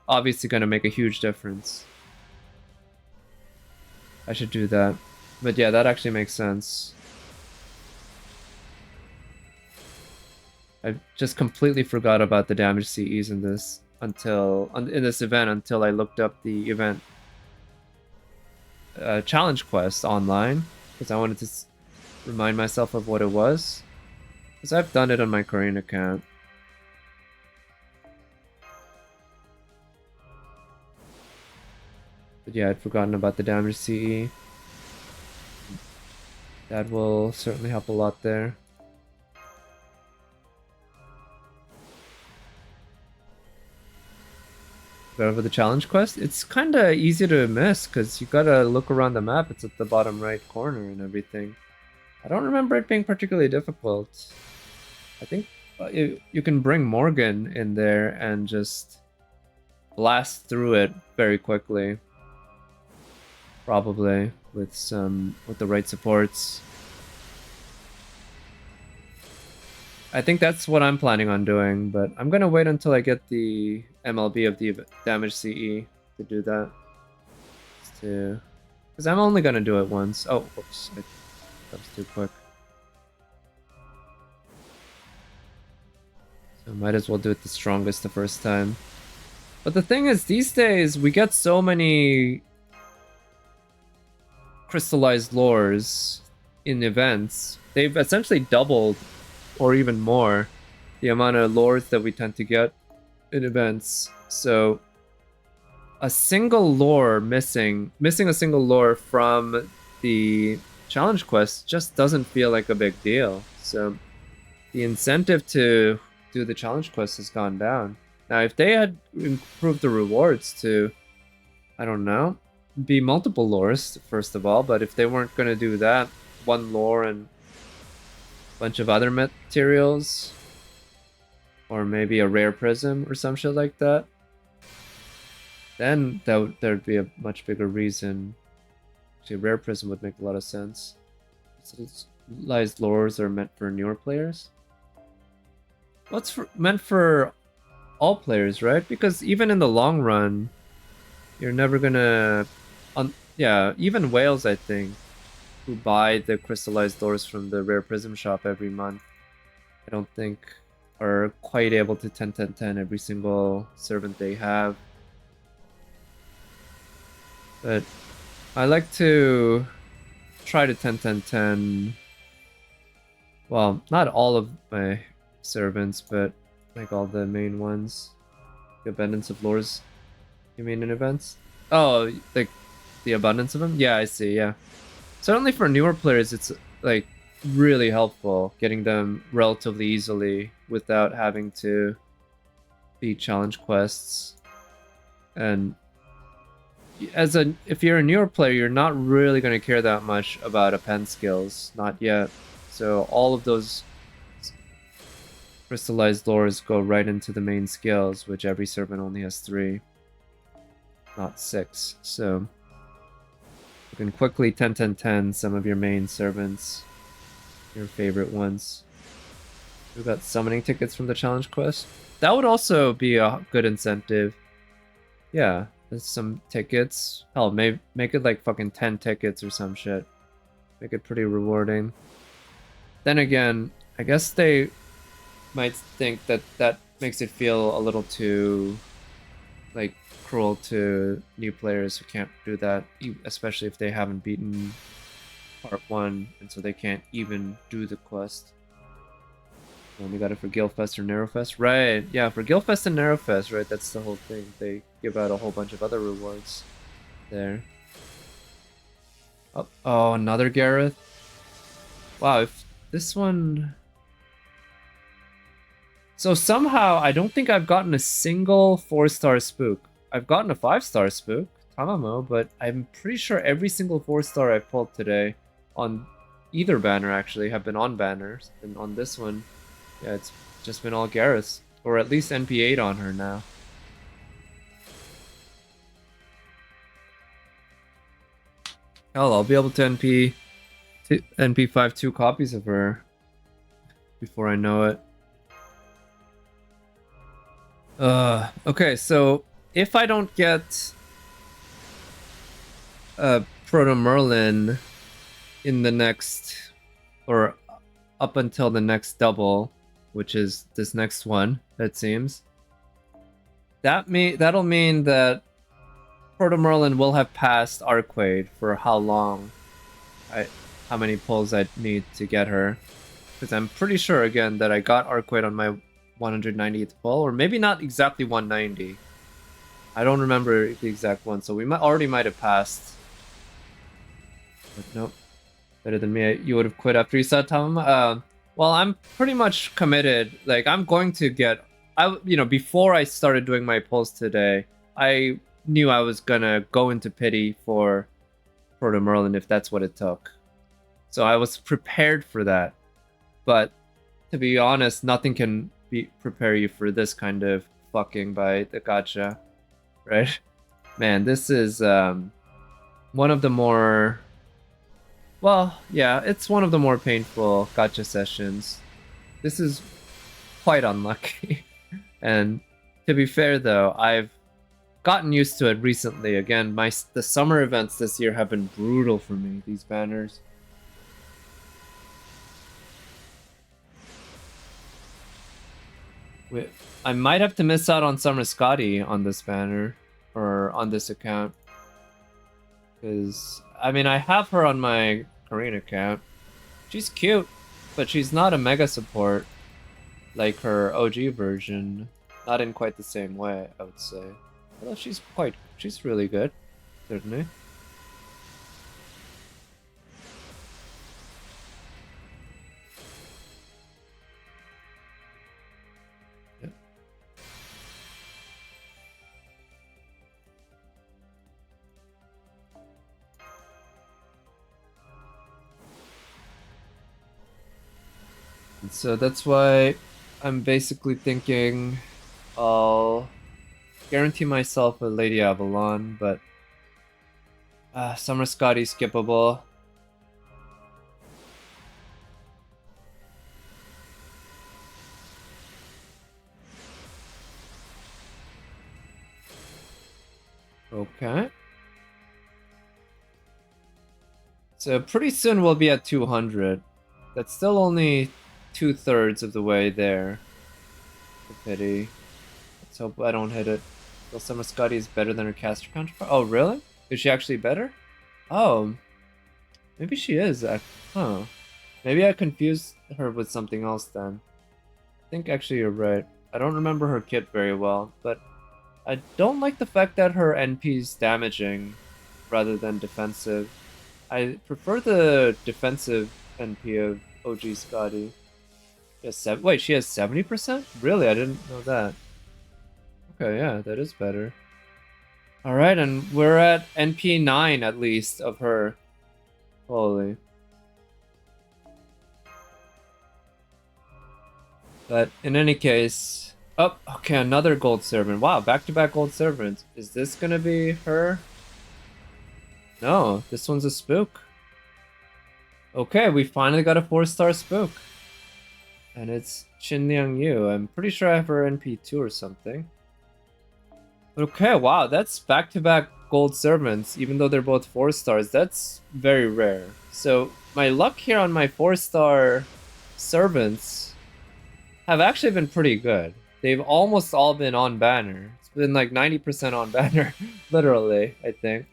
obviously going to make a huge difference. I should do that. But yeah, that actually makes sense. I just completely forgot about the damage CEs in this event until I looked up the event challenge quest online because I wanted to remind myself of what it was, because I've done it on my Korean account. But yeah, I'd forgotten about the damage CE. That will certainly help a lot there. Go over the challenge quest. It's kind of easy to miss because you gotta look around the map. It's at the bottom right corner and everything. I don't remember it being particularly difficult. I think you can bring Morgan in there and just blast through it very quickly. Probably with the right supports. I think that's what I'm planning on doing, but I'm gonna wait until I get the MLB of the damage CE to do that. Because I'm only gonna do it once. Oh, whoops. That was too quick. So might as well do it the strongest the first time. But the thing is, these days, we get so many crystallized lores in events. They've essentially doubled, or even more, the amount of lores that we tend to get in events. So a single lore missing a single lore from the challenge quest just doesn't feel like a big deal. So the incentive to do the challenge quest has gone down. Now, if they had improved the rewards to, I don't know, be multiple lores, first of all, but if they weren't going to do that, one lore and a bunch of other materials, or maybe a rare prism or some shit like that, then there'd be a much bigger reason. Actually, a rare prism would make a lot of sense. Specialized lores are meant for newer players. Well, it's meant for all players, right? Because even in the long run, you're never gonna... yeah, even whales, I think, who buy the crystallized lores from the rare prism shop every month, I don't think are quite able to 10-10-10 every single servant they have. But I like to try to 10-10-10. Well, not all of my servants, but like all the main ones. The abundance of lores, you mean, in events? Oh, like the abundance of them? Yeah, I see, yeah. Certainly for newer players, it's like really helpful getting them relatively easily without having to beat challenge quests. And if you're a newer player, you're not really going to care that much about append skills, not yet. So all of those crystallized lores go right into the main skills, which every servant only has 3, not 6. So you can quickly 10-10-10 some of your main servants, your favorite ones. We got summoning tickets from the challenge quest. That would also be a good incentive. Yeah, there's some tickets. Hell, make it like fucking 10 tickets or some shit. Make it pretty rewarding. Then again, I guess they might think that that makes it feel a little too, like, cruel to new players who can't do that, especially if they haven't beaten part 1, and so they can't even do the quest. And we got it for Guildfest or Narrowfest. Right, yeah, for Guildfest and Narrowfest, right, that's the whole thing. They give out a whole bunch of other rewards there. Oh, another Gareth. Wow, if this one... So somehow, I don't think I've gotten a single 4-star spook. I've gotten a 5-star spook, Tamamo, but I'm pretty sure every single 4-star I've pulled today on either banner, actually, have been on banners. And on this one, yeah, it's just been all Garrus. Or at least NP8 on her now. Hell, I'll be able to NP5 2 copies of her before I know it. Okay, so if I don't get Proto Merlin in the next, or up until the next double, which is this next one, it seems, that'll mean that Proto Merlin will have passed Arquade for how long? How many pulls I'd need to get her? Because I'm pretty sure again that I got Arquade on my 190th pull, or maybe not exactly 190. I don't remember the exact one, so we might have passed. But nope, better than me. You would have quit after you saw Tom. Well, I'm pretty much committed. Like I'm going to get. Before I started doing my pulls today, I knew I was gonna go into pity for Proto Merlin if that's what it took. So I was prepared for that. But to be honest, nothing can prepare you for this kind of fucking by the gacha, right? Man, this is one of the more... Well, yeah, it's one of the more painful gacha sessions. This is quite unlucky. And to be fair though, I've gotten used to it recently. Again, the summer events this year have been brutal for me, these banners. I might have to miss out on Summer Skadi on this banner, or on this account. Because, I mean, I have her on my Korean account. She's cute, but she's not a mega support like her OG version. Not in quite the same way, I would say. Although she's really good, certainly. And so that's why I'm basically thinking I'll guarantee myself a Lady Avalon, but Summer Skadi skippable. Okay. So pretty soon we'll be at 200. That's still only 2/3 of the way there. A pity. Let's hope I don't hit it. Well, Summer Skadi is better than her caster counterpart. Oh, really? Is she actually better? Oh. Maybe she is. Huh. Maybe I confused her with something else then. I think actually you're right. I don't remember her kit very well, but I don't like the fact that her NP's damaging rather than defensive. I prefer the defensive NP of OG Skadi. Wait, she has 70%? Really? I didn't know that. Okay, yeah, that is better. Alright, and we're at NP 9 at least of her. Holy. But in any case... Oh, okay, another gold servant. Wow, back-to-back gold servants. Is this gonna be her? No, this one's a spook. Okay, we finally got a 4-star spook. And it's Chin Liang Yu. I'm pretty sure I have her NP2 or something. Okay, wow, that's back-to-back gold servants, even though they're both 4 stars. That's very rare. So my luck here on my 4-star servants have actually been pretty good. They've almost all been on banner. It's been like 90% on banner, literally, I think.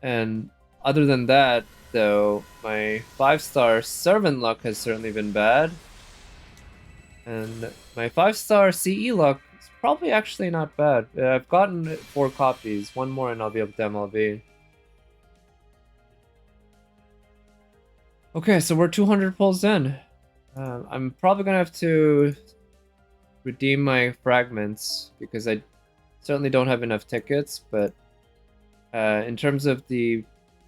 And other than that, though, my 5-star servant luck has certainly been bad. And my 5-star CE luck is probably actually not bad. I've gotten 4 copies. One more and I'll be able to MLB. Okay, so we're 200 pulls in. I'm probably gonna have to redeem my fragments because I certainly don't have enough tickets, but in terms of the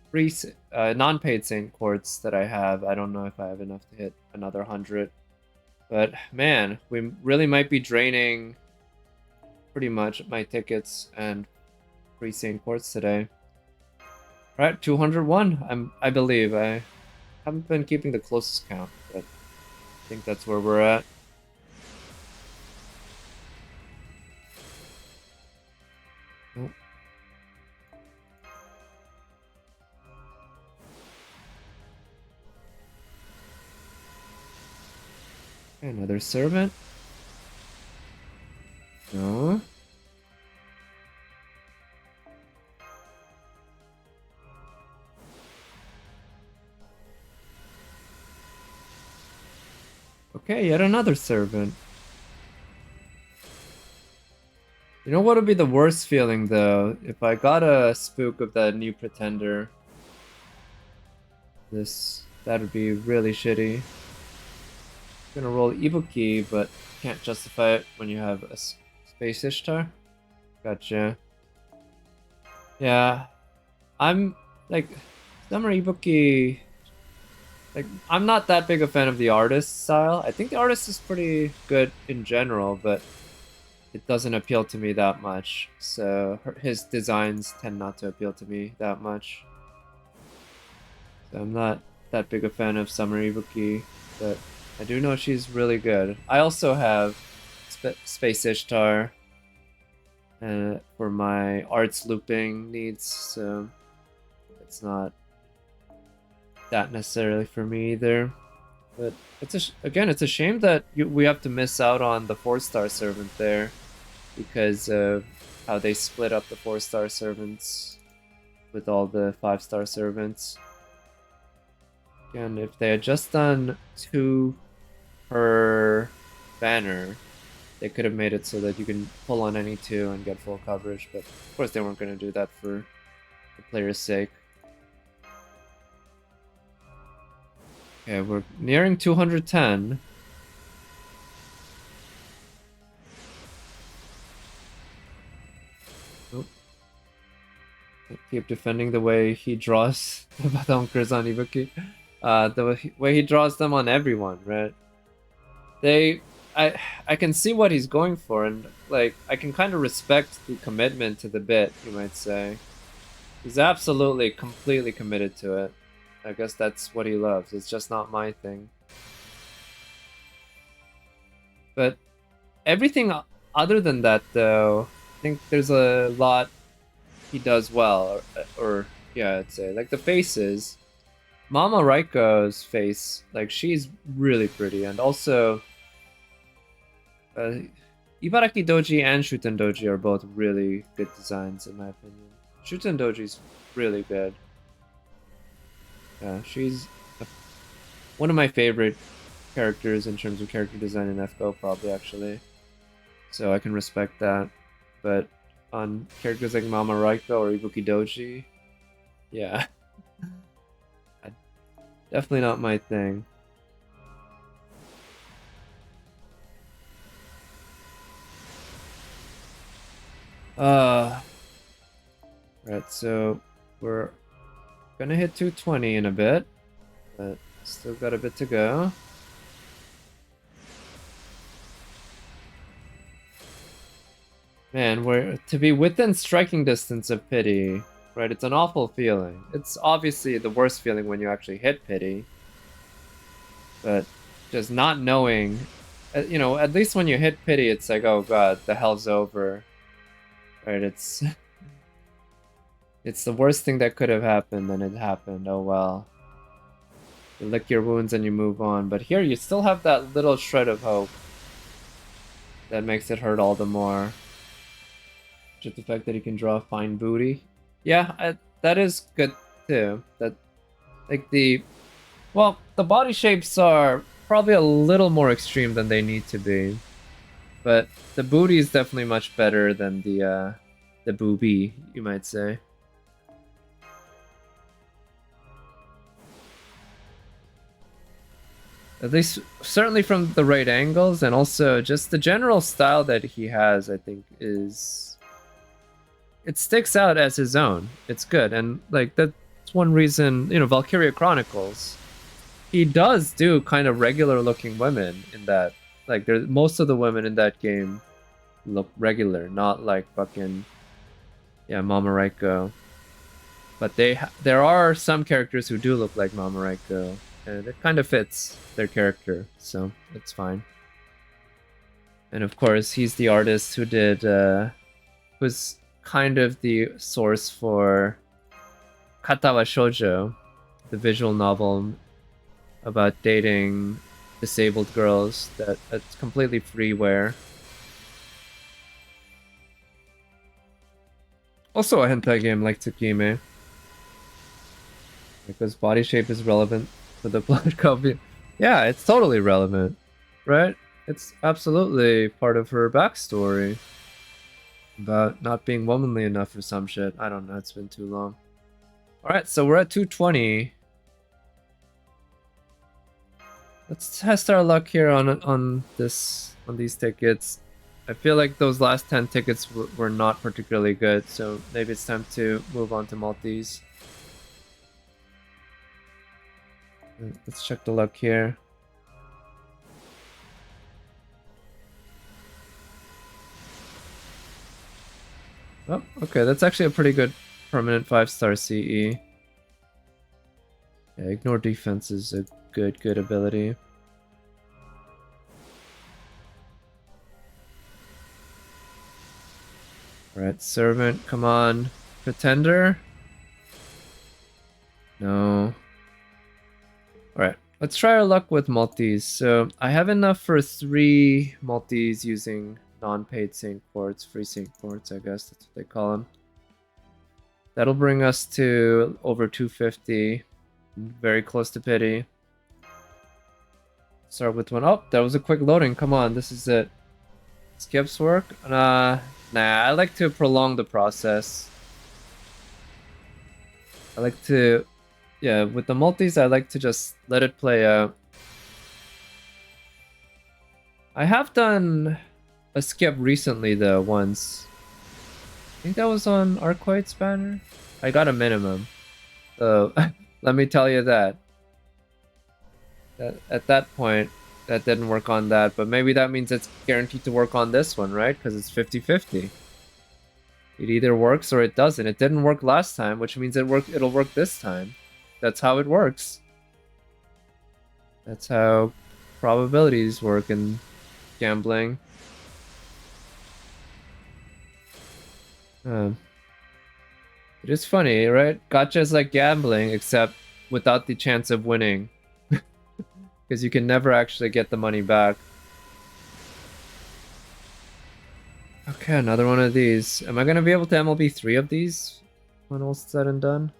free non-paid Saint Quartz that I have, I don't know if I have enough to hit another 100. But man, we really might be draining pretty much my tickets and free Saint Quartz today. All right, 201. I believe. I haven't been keeping the closest count, but I think that's where we're at. Oh. Another servant. No. Okay, yet another servant. You know what would be the worst feeling though? If I got a spook of that new pretender. That would be really shitty. I'm gonna roll Ibuki, but can't justify it when you have a Space Ishtar. Gotcha. Yeah. I'm like Summer Ibuki. Like, I'm not that big a fan of the artist style. I think the artist is pretty good in general, but it doesn't appeal to me that much. So his designs tend not to appeal to me that much. So I'm not that big a fan of Summer Ibuki, but I do know she's really good. I also have Space Ishtar for my arts looping needs, so it's not that necessarily for me either. But again, it's a shame that we have to miss out on the 4-star servant there because of how they split up the 4-star servants with all the 5-star servants. Again, if they had just done 2 per banner, they could have made it so that you can pull on any 2 and get full coverage, but of course they weren't going to do that for the player's sake. Okay, we're nearing 210. Oh. Keep defending the way he draws the Badonkers on Ibuki. The way he draws them on everyone, right? I can see what he's going for, and like I can kind of respect the commitment to the bit, you might say. He's absolutely completely committed to it. I guess that's what he loves. It's just not my thing. But everything other than that, though, I think there's a lot he does well. Or yeah, I'd say. Like the faces. Mama Raiko's face, like she's really pretty. And also, Ibaraki Doji and Shuten Doji are both really good designs, in my opinion. Shuten Doji's really good. Yeah, she's one of my favorite characters in terms of character design in FGO, probably, actually. So I can respect that. But on characters like Mama Raiko or Ibuki Doji, yeah. Definitely not my thing. Right, so we're gonna hit 220 in a bit, but still got a bit to go. Man, we're to be within striking distance of pity, right? It's an awful feeling. It's obviously the worst feeling when you actually hit pity, but just not knowing, you know, at least when you hit pity, it's like, oh god, the hell's over, right? It's it's the worst thing that could have happened, and it happened. Oh well. You lick your wounds and you move on. But here you still have that little shred of hope that makes it hurt all the more. Just the fact that he can draw a fine booty. Yeah, that is good too. That, like well, the body shapes are probably a little more extreme than they need to be. But the booty is definitely much better than the boobie, you might say. At least, certainly from the right angles, and also just the general style that he has, I think, is... It sticks out as his own. It's good, and like that's one reason, you know, Valkyria Chronicles, he does do kind of regular-looking women in that. Like, most of the women in that game look regular, not like fucking, yeah, Mamoraiko. But there are some characters who do look like Mamoraiko, and it kind of fits their character, so it's fine. And of course, he's the artist who did, who's kind of the source for Katawa Shoujo, the visual novel about dating disabled girls that's completely freeware. Also a hentai game like Tsukime. Because body shape is relevant for the blood copy. Yeah, it's totally relevant, right? It's absolutely part of her backstory about not being womanly enough or some shit. I don't know, it's been too long. Alright, so we're at 220. Let's test our luck here on these tickets. I feel like those last 10 tickets were not particularly good, so maybe it's time to move on to multis. Let's check the luck here. Oh, okay, that's actually a pretty good permanent 5-star CE. Yeah, ignore defense is a good ability. Alright, servant, come on. Pretender? No. Alright, let's try our luck with multis. So I have enough for 3 multis using non-paid Saint Quartz, free Saint Quartz, I guess that's what they call them. That'll bring us to over 250. Very close to pity. Start with one. Oh, that was a quick loading. Come on, this is it. Skips work? Nah, I like to prolong the process. I like to... Yeah, with the multis, I like to just let it play out. I have done a skip recently, though, once. I think that was on Arquite's banner. I got a minimum. So, let me tell you that. At that point, that didn't work on that, but maybe that means it's guaranteed to work on this one, right? Because it's 50-50. It either works or it doesn't. It didn't work last time, which means it'll work this time. That's how it works. That's how probabilities work in gambling. It is funny, right? Gacha is like gambling, except without the chance of winning. Because you can never actually get the money back. Okay, another one of these. Am I going to be able to MLB 3 of these when all's said and done?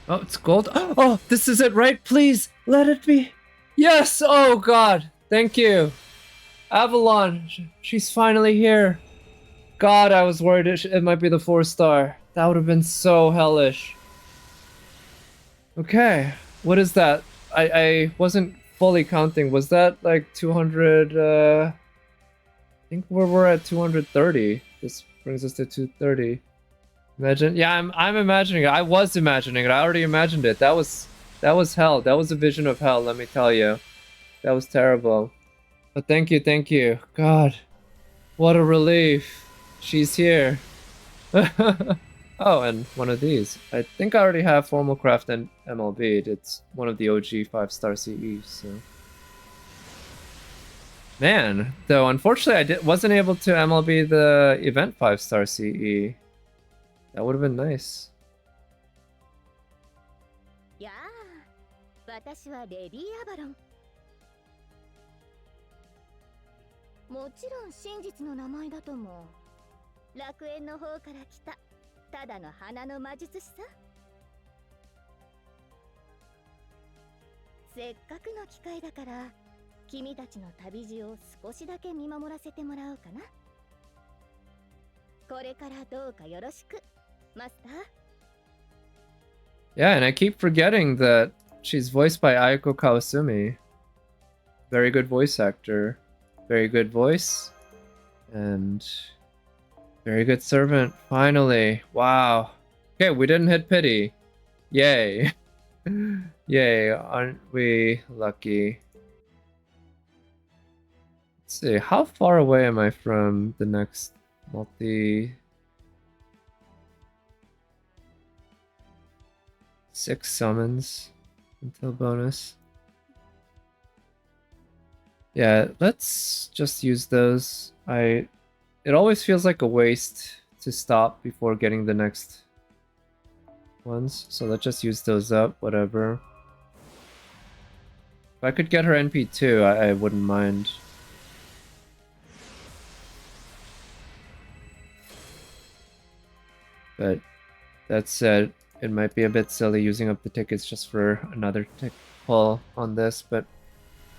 Oh, it's gold. Oh, this is it, right? Please, let it be. Yes! Oh, God. Thank you. Avalon. She's finally here. God, I was worried it might be the 4-star. That would have been so hellish. Okay. What is that? I wasn't fully counting. Was that like 200? I think we're at 230. This brings us to 230. Imagine, yeah, I'm imagining it. I was imagining it. I already imagined it. That was hell. That was a vision of hell, let me tell you. That was terrible. But thank you. God, what a relief. She's here. Oh, and one of these. I think I already have Formal Craft and MLB. It's one of the OG 5-star CEs, so. Man, though, unfortunately, wasn't able to MLB the event 5-star CE. That would have been nice. Yeah, 私はレディー・アバロン。もちろん真実の名前だとも。楽園の方から来たただの花の魔術師さ。せっかくの機会だから君たちの旅路を少しだけ見守らせてもらおうかな。これからどうかよろしく、マスター。 Yeah, and I keep forgetting that she's voiced by Ayako Kawasumi. Very good voice actor. Very good voice. And very good servant. Finally. Wow. Okay, we didn't hit pity. Yay. Yay, aren't we lucky? Let's see, how far away am I from the next multi... 6 summons until bonus. Yeah, let's just use those. It always feels like a waste to stop before getting the next ones, so let's just use those up, whatever. If I could get her NP2, I wouldn't mind. But that said, it might be a bit silly using up the tickets just for another tick pull on this, but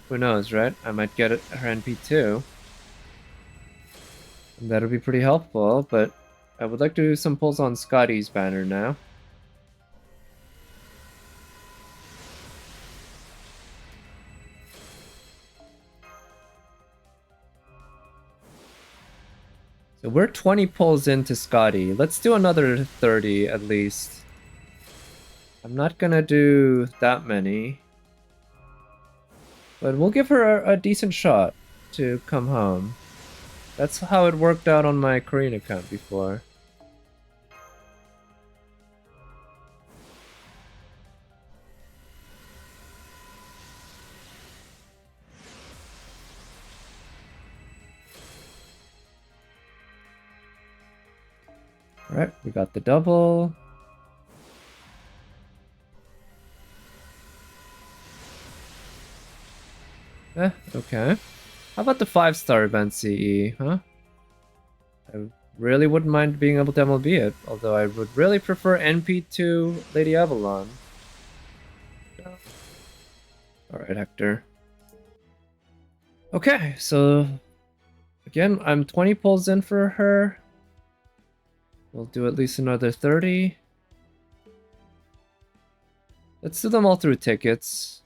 who knows, right? I might get her NP2. And that'll be pretty helpful, but I would like to do some pulls on Skadi's banner now. So we're 20 pulls into Skadi. Let's do another 30 at least. I'm not gonna do that many. But we'll give her a decent shot to come home. That's how it worked out on my Korean account before. Alright, we got the double. Okay. How about the 5-star event CE, huh? I really wouldn't mind being able to MLB it, although I would really prefer NP to Lady Avalon. Alright, Hector. Okay, so again, I'm 20 pulls in for her. We'll do at least another 30. Let's do them all through tickets.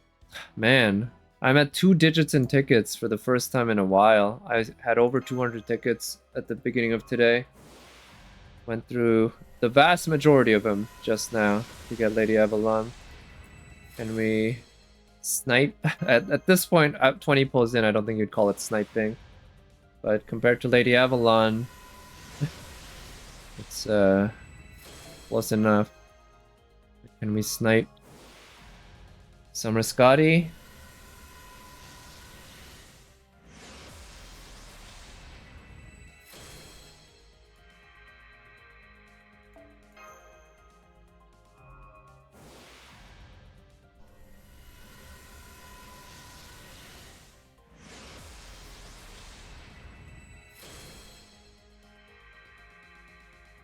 Man, I'm at 2 digits in tickets for the first time in a while. I had over 200 tickets at the beginning of today. Went through the vast majority of them just now to get Lady Avalon. Can we snipe? At this point, at 20 pulls in, I don't think you'd call it sniping. But compared to Lady Avalon, it's close enough. Can we snipe Summer Skadi?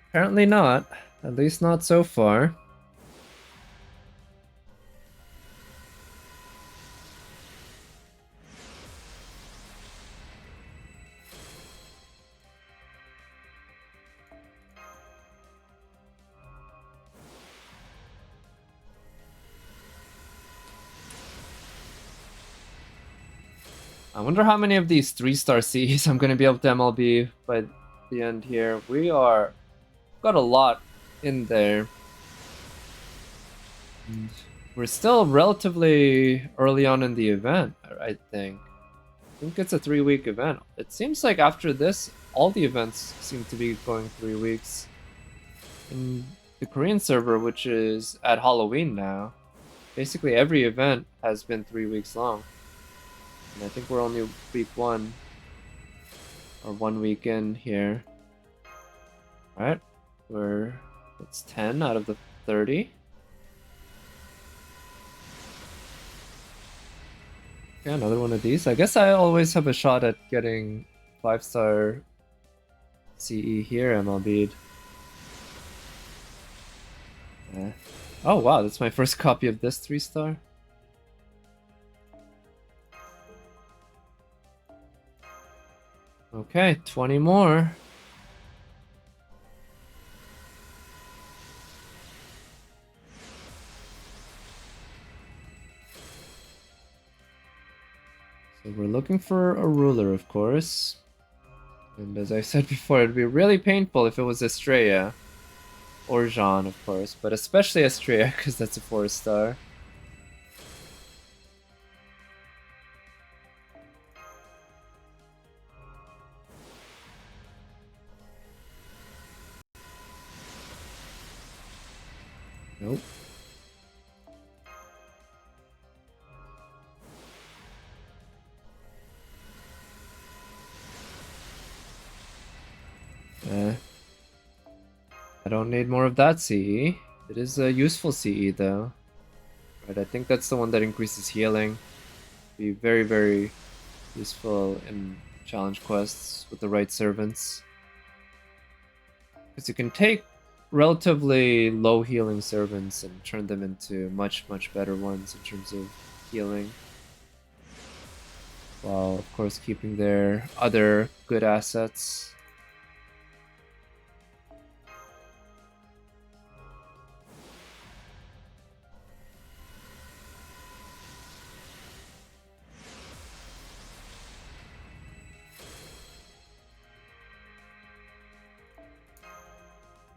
Apparently not. At least not so far. I wonder how many of these 3-star Cs I'm going to be able to MLB by the end here. We are... got a lot in there. And we're still relatively early on in the event, I think. I think it's a 3-week event. It seems like after this, all the events seem to be going 3 weeks. In the Korean server, which is at Halloween now, basically every event has been 3 weeks long. And I think we're only week 1 or 1 week in here. Alright, it's 10 out of the 30. Okay, another one of these. I guess I always have a shot at getting 5-star CE here, MLB'd. Oh wow, that's my first copy of this 3-star. Okay, 20 more. So we're looking for a ruler, of course. And as I said before, it'd be really painful if it was Estrella. Or Jean, of course. But especially Estrella, because that's a 4-star. Nope. I don't need more of that CE. It is a useful CE though. Right, I think that's the one that increases healing. Be very, very useful in challenge quests with the right servants. Because you can take relatively low healing servants and turn them into much, much better ones in terms of healing. While, of course, keeping their other good assets.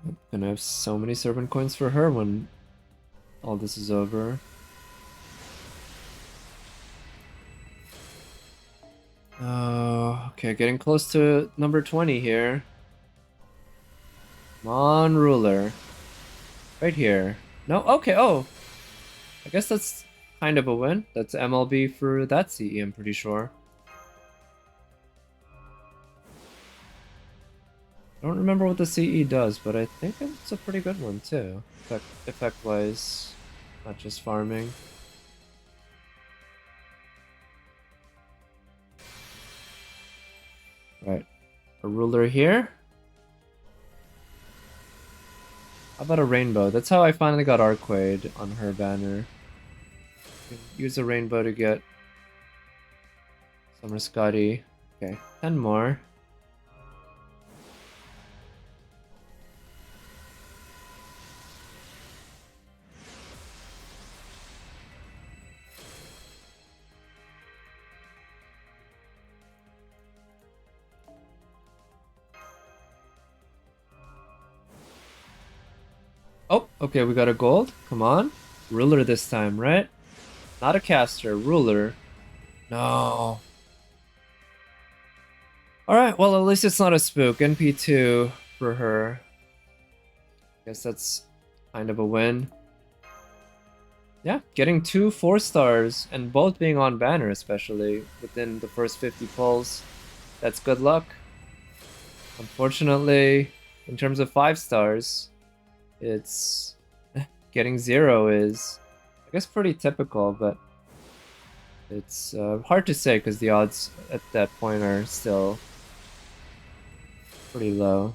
I'm gonna have so many servant coins for her when all this is over. Oh, okay, getting close to number 20 here. Come on, ruler. Right here. No? Okay, oh. I guess that's kind of a win. That's MLB for that CE, I'm pretty sure. I don't remember what the CE does, but I think it's a pretty good one too. Effect-wise, not just farming. Right. A ruler here. How about a rainbow? That's how I finally got Arquade on her banner. Use a rainbow to get Summer Skadi. Okay, 10 more. Oh, okay, we got a gold. Come on. Ruler this time, right? Not a caster, ruler. No. Alright, well, at least it's not a spook. NP2 for her. Guess that's kind of a win. Yeah, getting 2 4-stars and both being on banner, especially within the first 50 pulls. That's good luck. Unfortunately, in terms of 5-stars, it's getting 0 is, I guess, pretty typical, but it's hard to say because the odds at that point are still pretty low.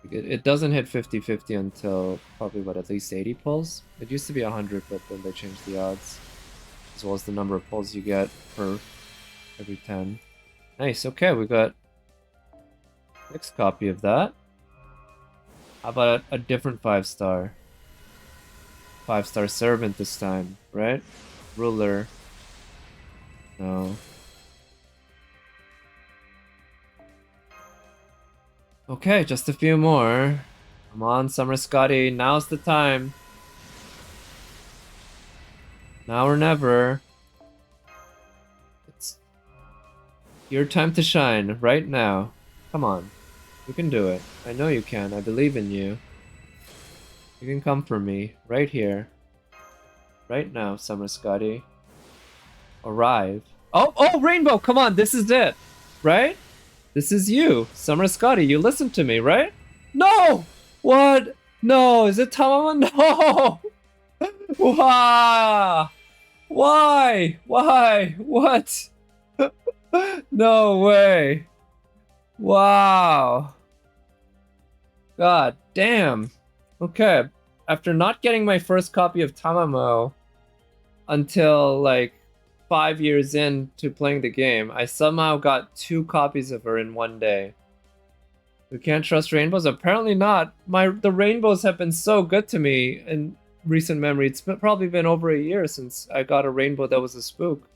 It doesn't hit 50-50 until probably, what, at least 80 pulls? It used to be 100, but then they changed the odds, as well as the number of pulls you get per every 10. Nice, okay, we got next copy of that. How about a different 5-star? 5-star servant this time, right? Ruler. No. Okay, just a few more. Come on, Summer Skadi, now's the time. Now or never. It's your time to shine, right now. Come on. You can do it. I know you can. I believe in you. You can come for me. Right here. Right now, Summer Skadi. Arrive. Oh, Rainbow! Come on, this is it! Right? This is you, Summer Skadi. You listened to me, right? No! What? No, is it Tamama? No! Why? Why? Why? What? No way. Wow. God damn. Okay. After not getting my first copy of Tamamo until like 5 years into playing the game, I somehow got 2 copies of her in one day. We can't trust rainbows? Apparently not. The rainbows have been so good to me in recent memory. It's probably been over a year since I got a rainbow that was a spook.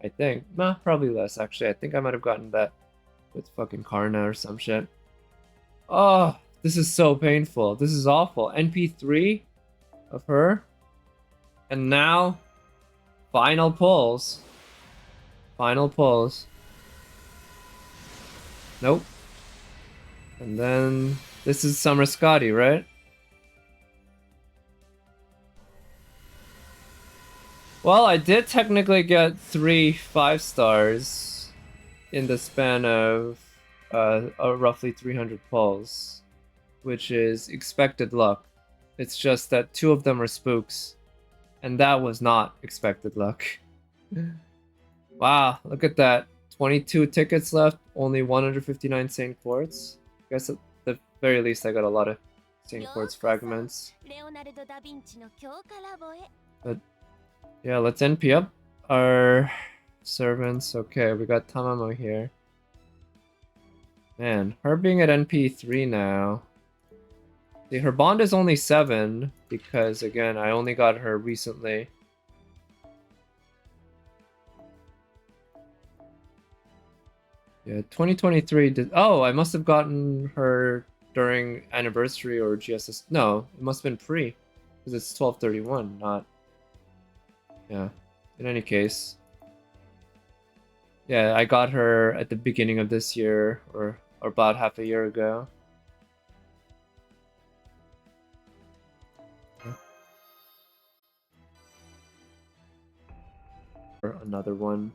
I think. Nah, probably less actually. I think I might have gotten that with fucking Karna or some shit. Oh, this is so painful. This is awful. NP3 of her. And now, final pulls. Final pulls. Nope. And then, this is Summer Skadi, right? Well, I did technically get 3 5 stars in the span of roughly 300 pulls, which is expected luck. It's just that 2 of them are spooks, and that was not expected luck. Wow, look at that. 22 tickets left, only 159 Saint Quartz. I guess at the very least I got a lot of Saint Quartz fragments. But yeah, let's NP up our servants. Okay, we got Tamamo here. Man, her being at NP3 now. See, her bond is only 7 because, again, I only got her recently. Yeah, 2023 did. Oh, I must have gotten her during anniversary or GSS. No, it must have been pre because it's 12/31, not. Yeah, in any case. Yeah, I got her at the beginning of this year or about half a year ago. Or another one.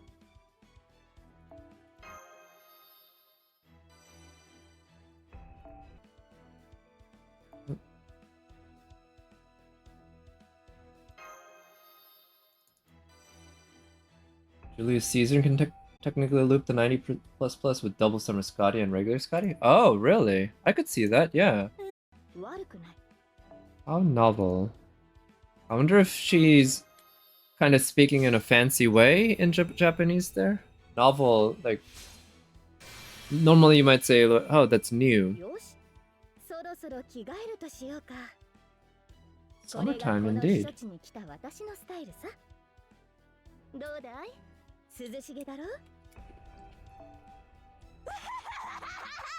Julius Caesar can technically loop the 90 plus plus with double Summer Skadi and regular Skadi? Oh, really? I could see that, yeah. How novel. I wonder if she's kind of speaking in a fancy way in Japanese there? Novel, like... Normally you might say, oh, that's new. Summertime, indeed.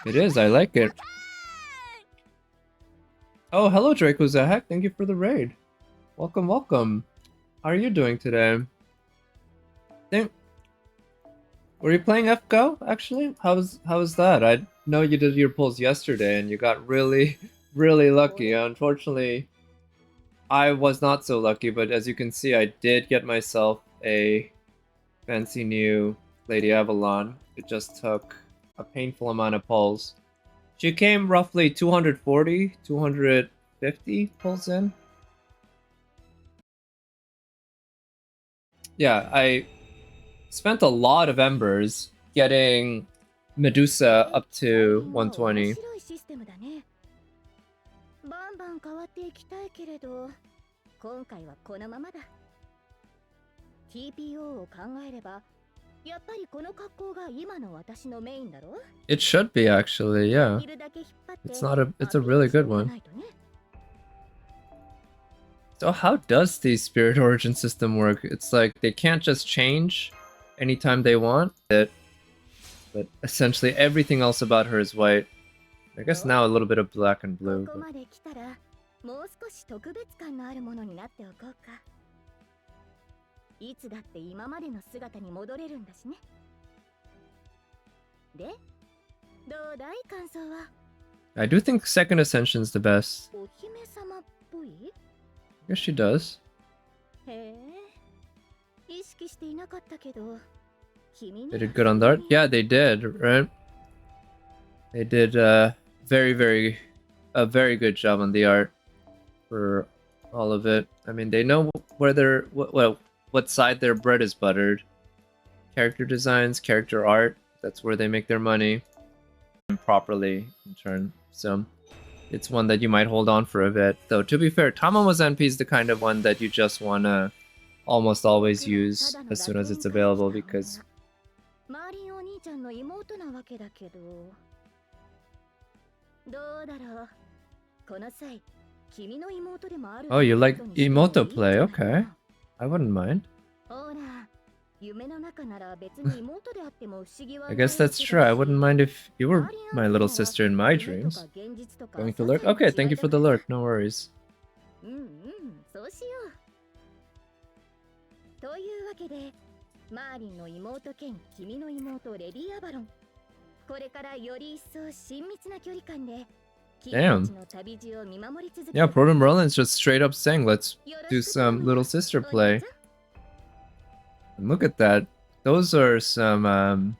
It is, I like it. Oh, hello Draco Zahak, thank you for the raid. Welcome, welcome. How are you doing today? Were you playing FGO, actually? How was that? I know you did your pulls yesterday and you got really, really lucky. Unfortunately, I was not so lucky, but as you can see, I did get myself a fancy new Lady Avalon. It just took a painful amount of pulls. She came roughly 240, 250 pulls in. Yeah, I spent a lot of embers getting Medusa up to 120. It should be actually, yeah. It's a really good one. So how does the Spirit Origin system work? It's like they can't just change anytime they want it, but essentially everything else about her is white. I guess now a little bit of black and blue. I do think Second Ascension's the best. I guess she does. They did good on the art? Yeah, they did, right? They did very good job on the art for all of it. I mean, they know whether what side their bread is buttered. Character designs, character art, that's where they make their money. And properly in turn. So it's one that you might hold on for a bit. Though to be fair, Tamamo's NP is the kind of one that you just wanna almost always use as soon as it's available because... マーリンお兄ちゃんの妹なわけだけど、どうだろう。この際、君の妹でもある。Oh, you like emoto play? Okay. I wouldn't mind. ほら、夢の中なら別に妹であっても不思議は I guess that's true. I wouldn't mind if you were my little sister in my dreams. Going to lurk? Okay, thank you for the lurk. No worries. うんうん、そうしよう。というわけで、マーリンの妹兼君の妹レディー・アバロン。これからより一層親密な距離感で、Damn. Yeah, Proto Merlin's just straight up saying, let's do some little sister play. And look at that. Those are some,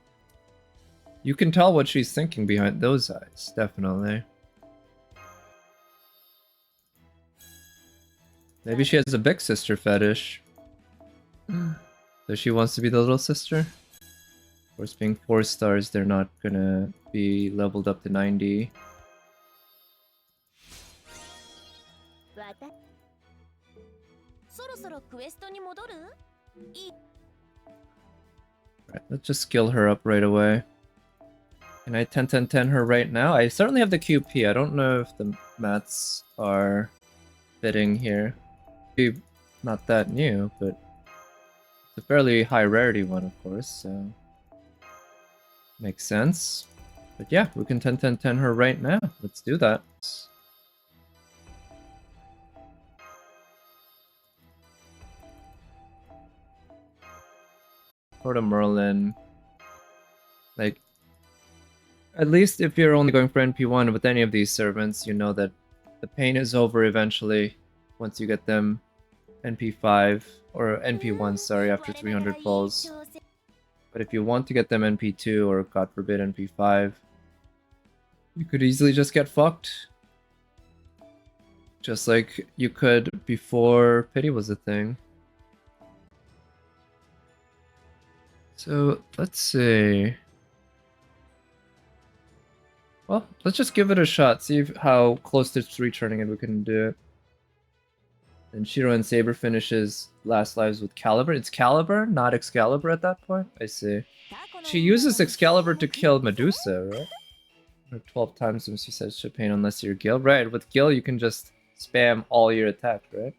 you can tell what she's thinking behind those eyes, definitely. Maybe she has a big sister fetish. So she wants to be the little sister? Of course, being 4 stars, they're not gonna be leveled up to 90. Right, let's just skill her up right away. Can I 10-10-10 her right now? I certainly have the QP. I don't know if the mats are fitting here. Maybe not that new, but it's a fairly high rarity one, of course, so makes sense. But yeah, we can 10-10-10 her right now. Let's do that. Proto Merlin, like, at least if you're only going for NP1 with any of these servants, you know that the pain is over eventually once you get them NP5 or NP1, sorry, after 300 pulls. But if you want to get them NP2 or God forbid NP5, you could easily just get fucked. Just like you could before pity was a thing. So let's see. Well, let's just give it a shot. See how close to 3-turning it we can do it. And Shiro and Saber finishes last lives with Caliber. It's Caliber, not Excalibur at that point? I see. She uses Excalibur to kill Medusa, right? Or 12 times when she says Chopin unless you're Gil. Right, with Gil you can just spam all your attack, right?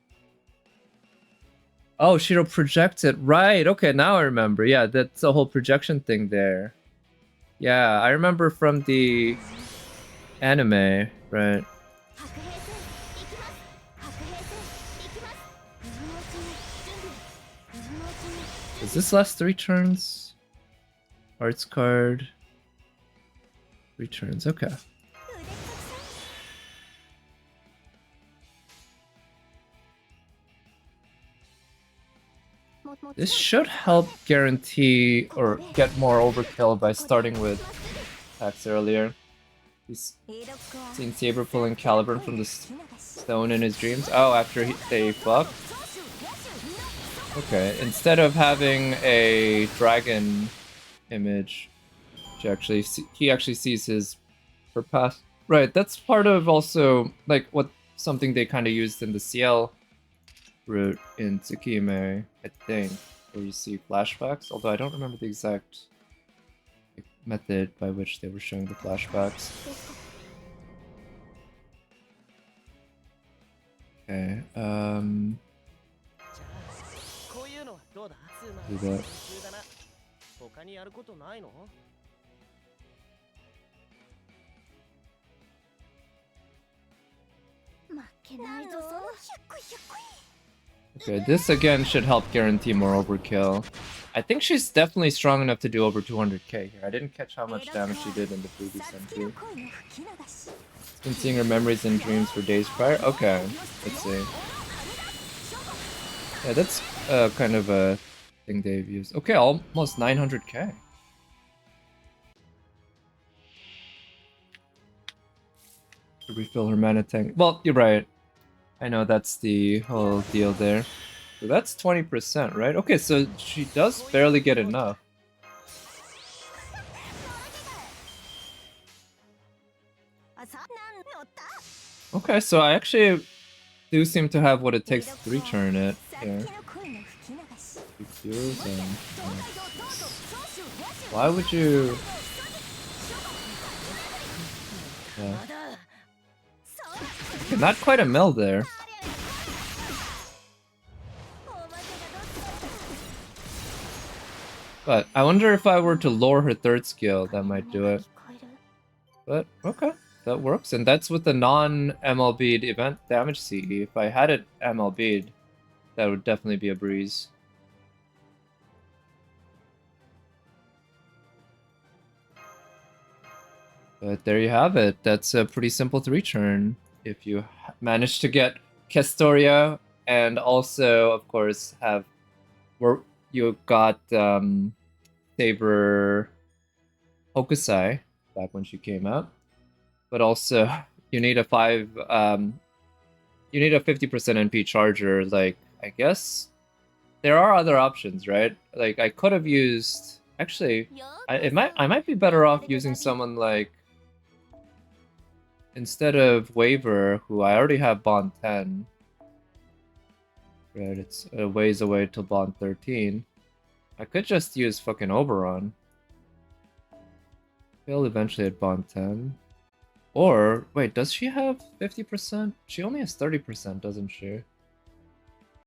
Oh, Shiro projects it. Right, okay, now I remember. Yeah, that's the whole projection thing there. Yeah, I remember from the anime, right? Does this last 3 turns? Arts card. 3 turns, okay. This should help guarantee or get more overkill by starting with attacks earlier. He's seen Saber pulling Caliburn from the stone in his dreams. Oh, after they fuck? Okay, instead of having a dragon image, he actually sees his her past. Right, that's part of also like what something they kind of used in the CL route in Tsukime, I think, where you see flashbacks. Although I don't remember the exact method by which they were showing the flashbacks. Okay, do that. Okay, this again should help guarantee more overkill. I think she's definitely strong enough to do over 200k here. I didn't catch how much damage she did in the previous MP. Been seeing her memories and dreams for days prior. Okay, let's see. Yeah, that's kind of a thing they've used. Okay, almost 900k. To refill her mana tank. Well, you're right. I know that's the whole deal there. So that's 20%, right? Okay, so she does barely get enough. Okay, so I actually do seem to have what it takes to 3-turn it here. QQ, then, why would you? Yeah. Not quite a mill there. But I wonder if I were to lower her third skill, that might do it. But okay, that works. And that's with the non-MLB'd event damage CE. If I had it MLB'd, that would definitely be a breeze. But there you have it. That's a pretty simple 3-turn. If you manage to get Kestoria and also, of course, have where you got Saber Hokusai back when she came out, but also you need a 50% NP charger. Like, I guess there are other options, right? Like, I could have used, actually, I might be better off using someone like, instead of Waver, who I already have Bond 10. Right, it's a ways away till Bond 13. I could just use fucking Oberon. He'll eventually hit Bond 10. Or, wait, does she have 50%? She only has 30%, doesn't she?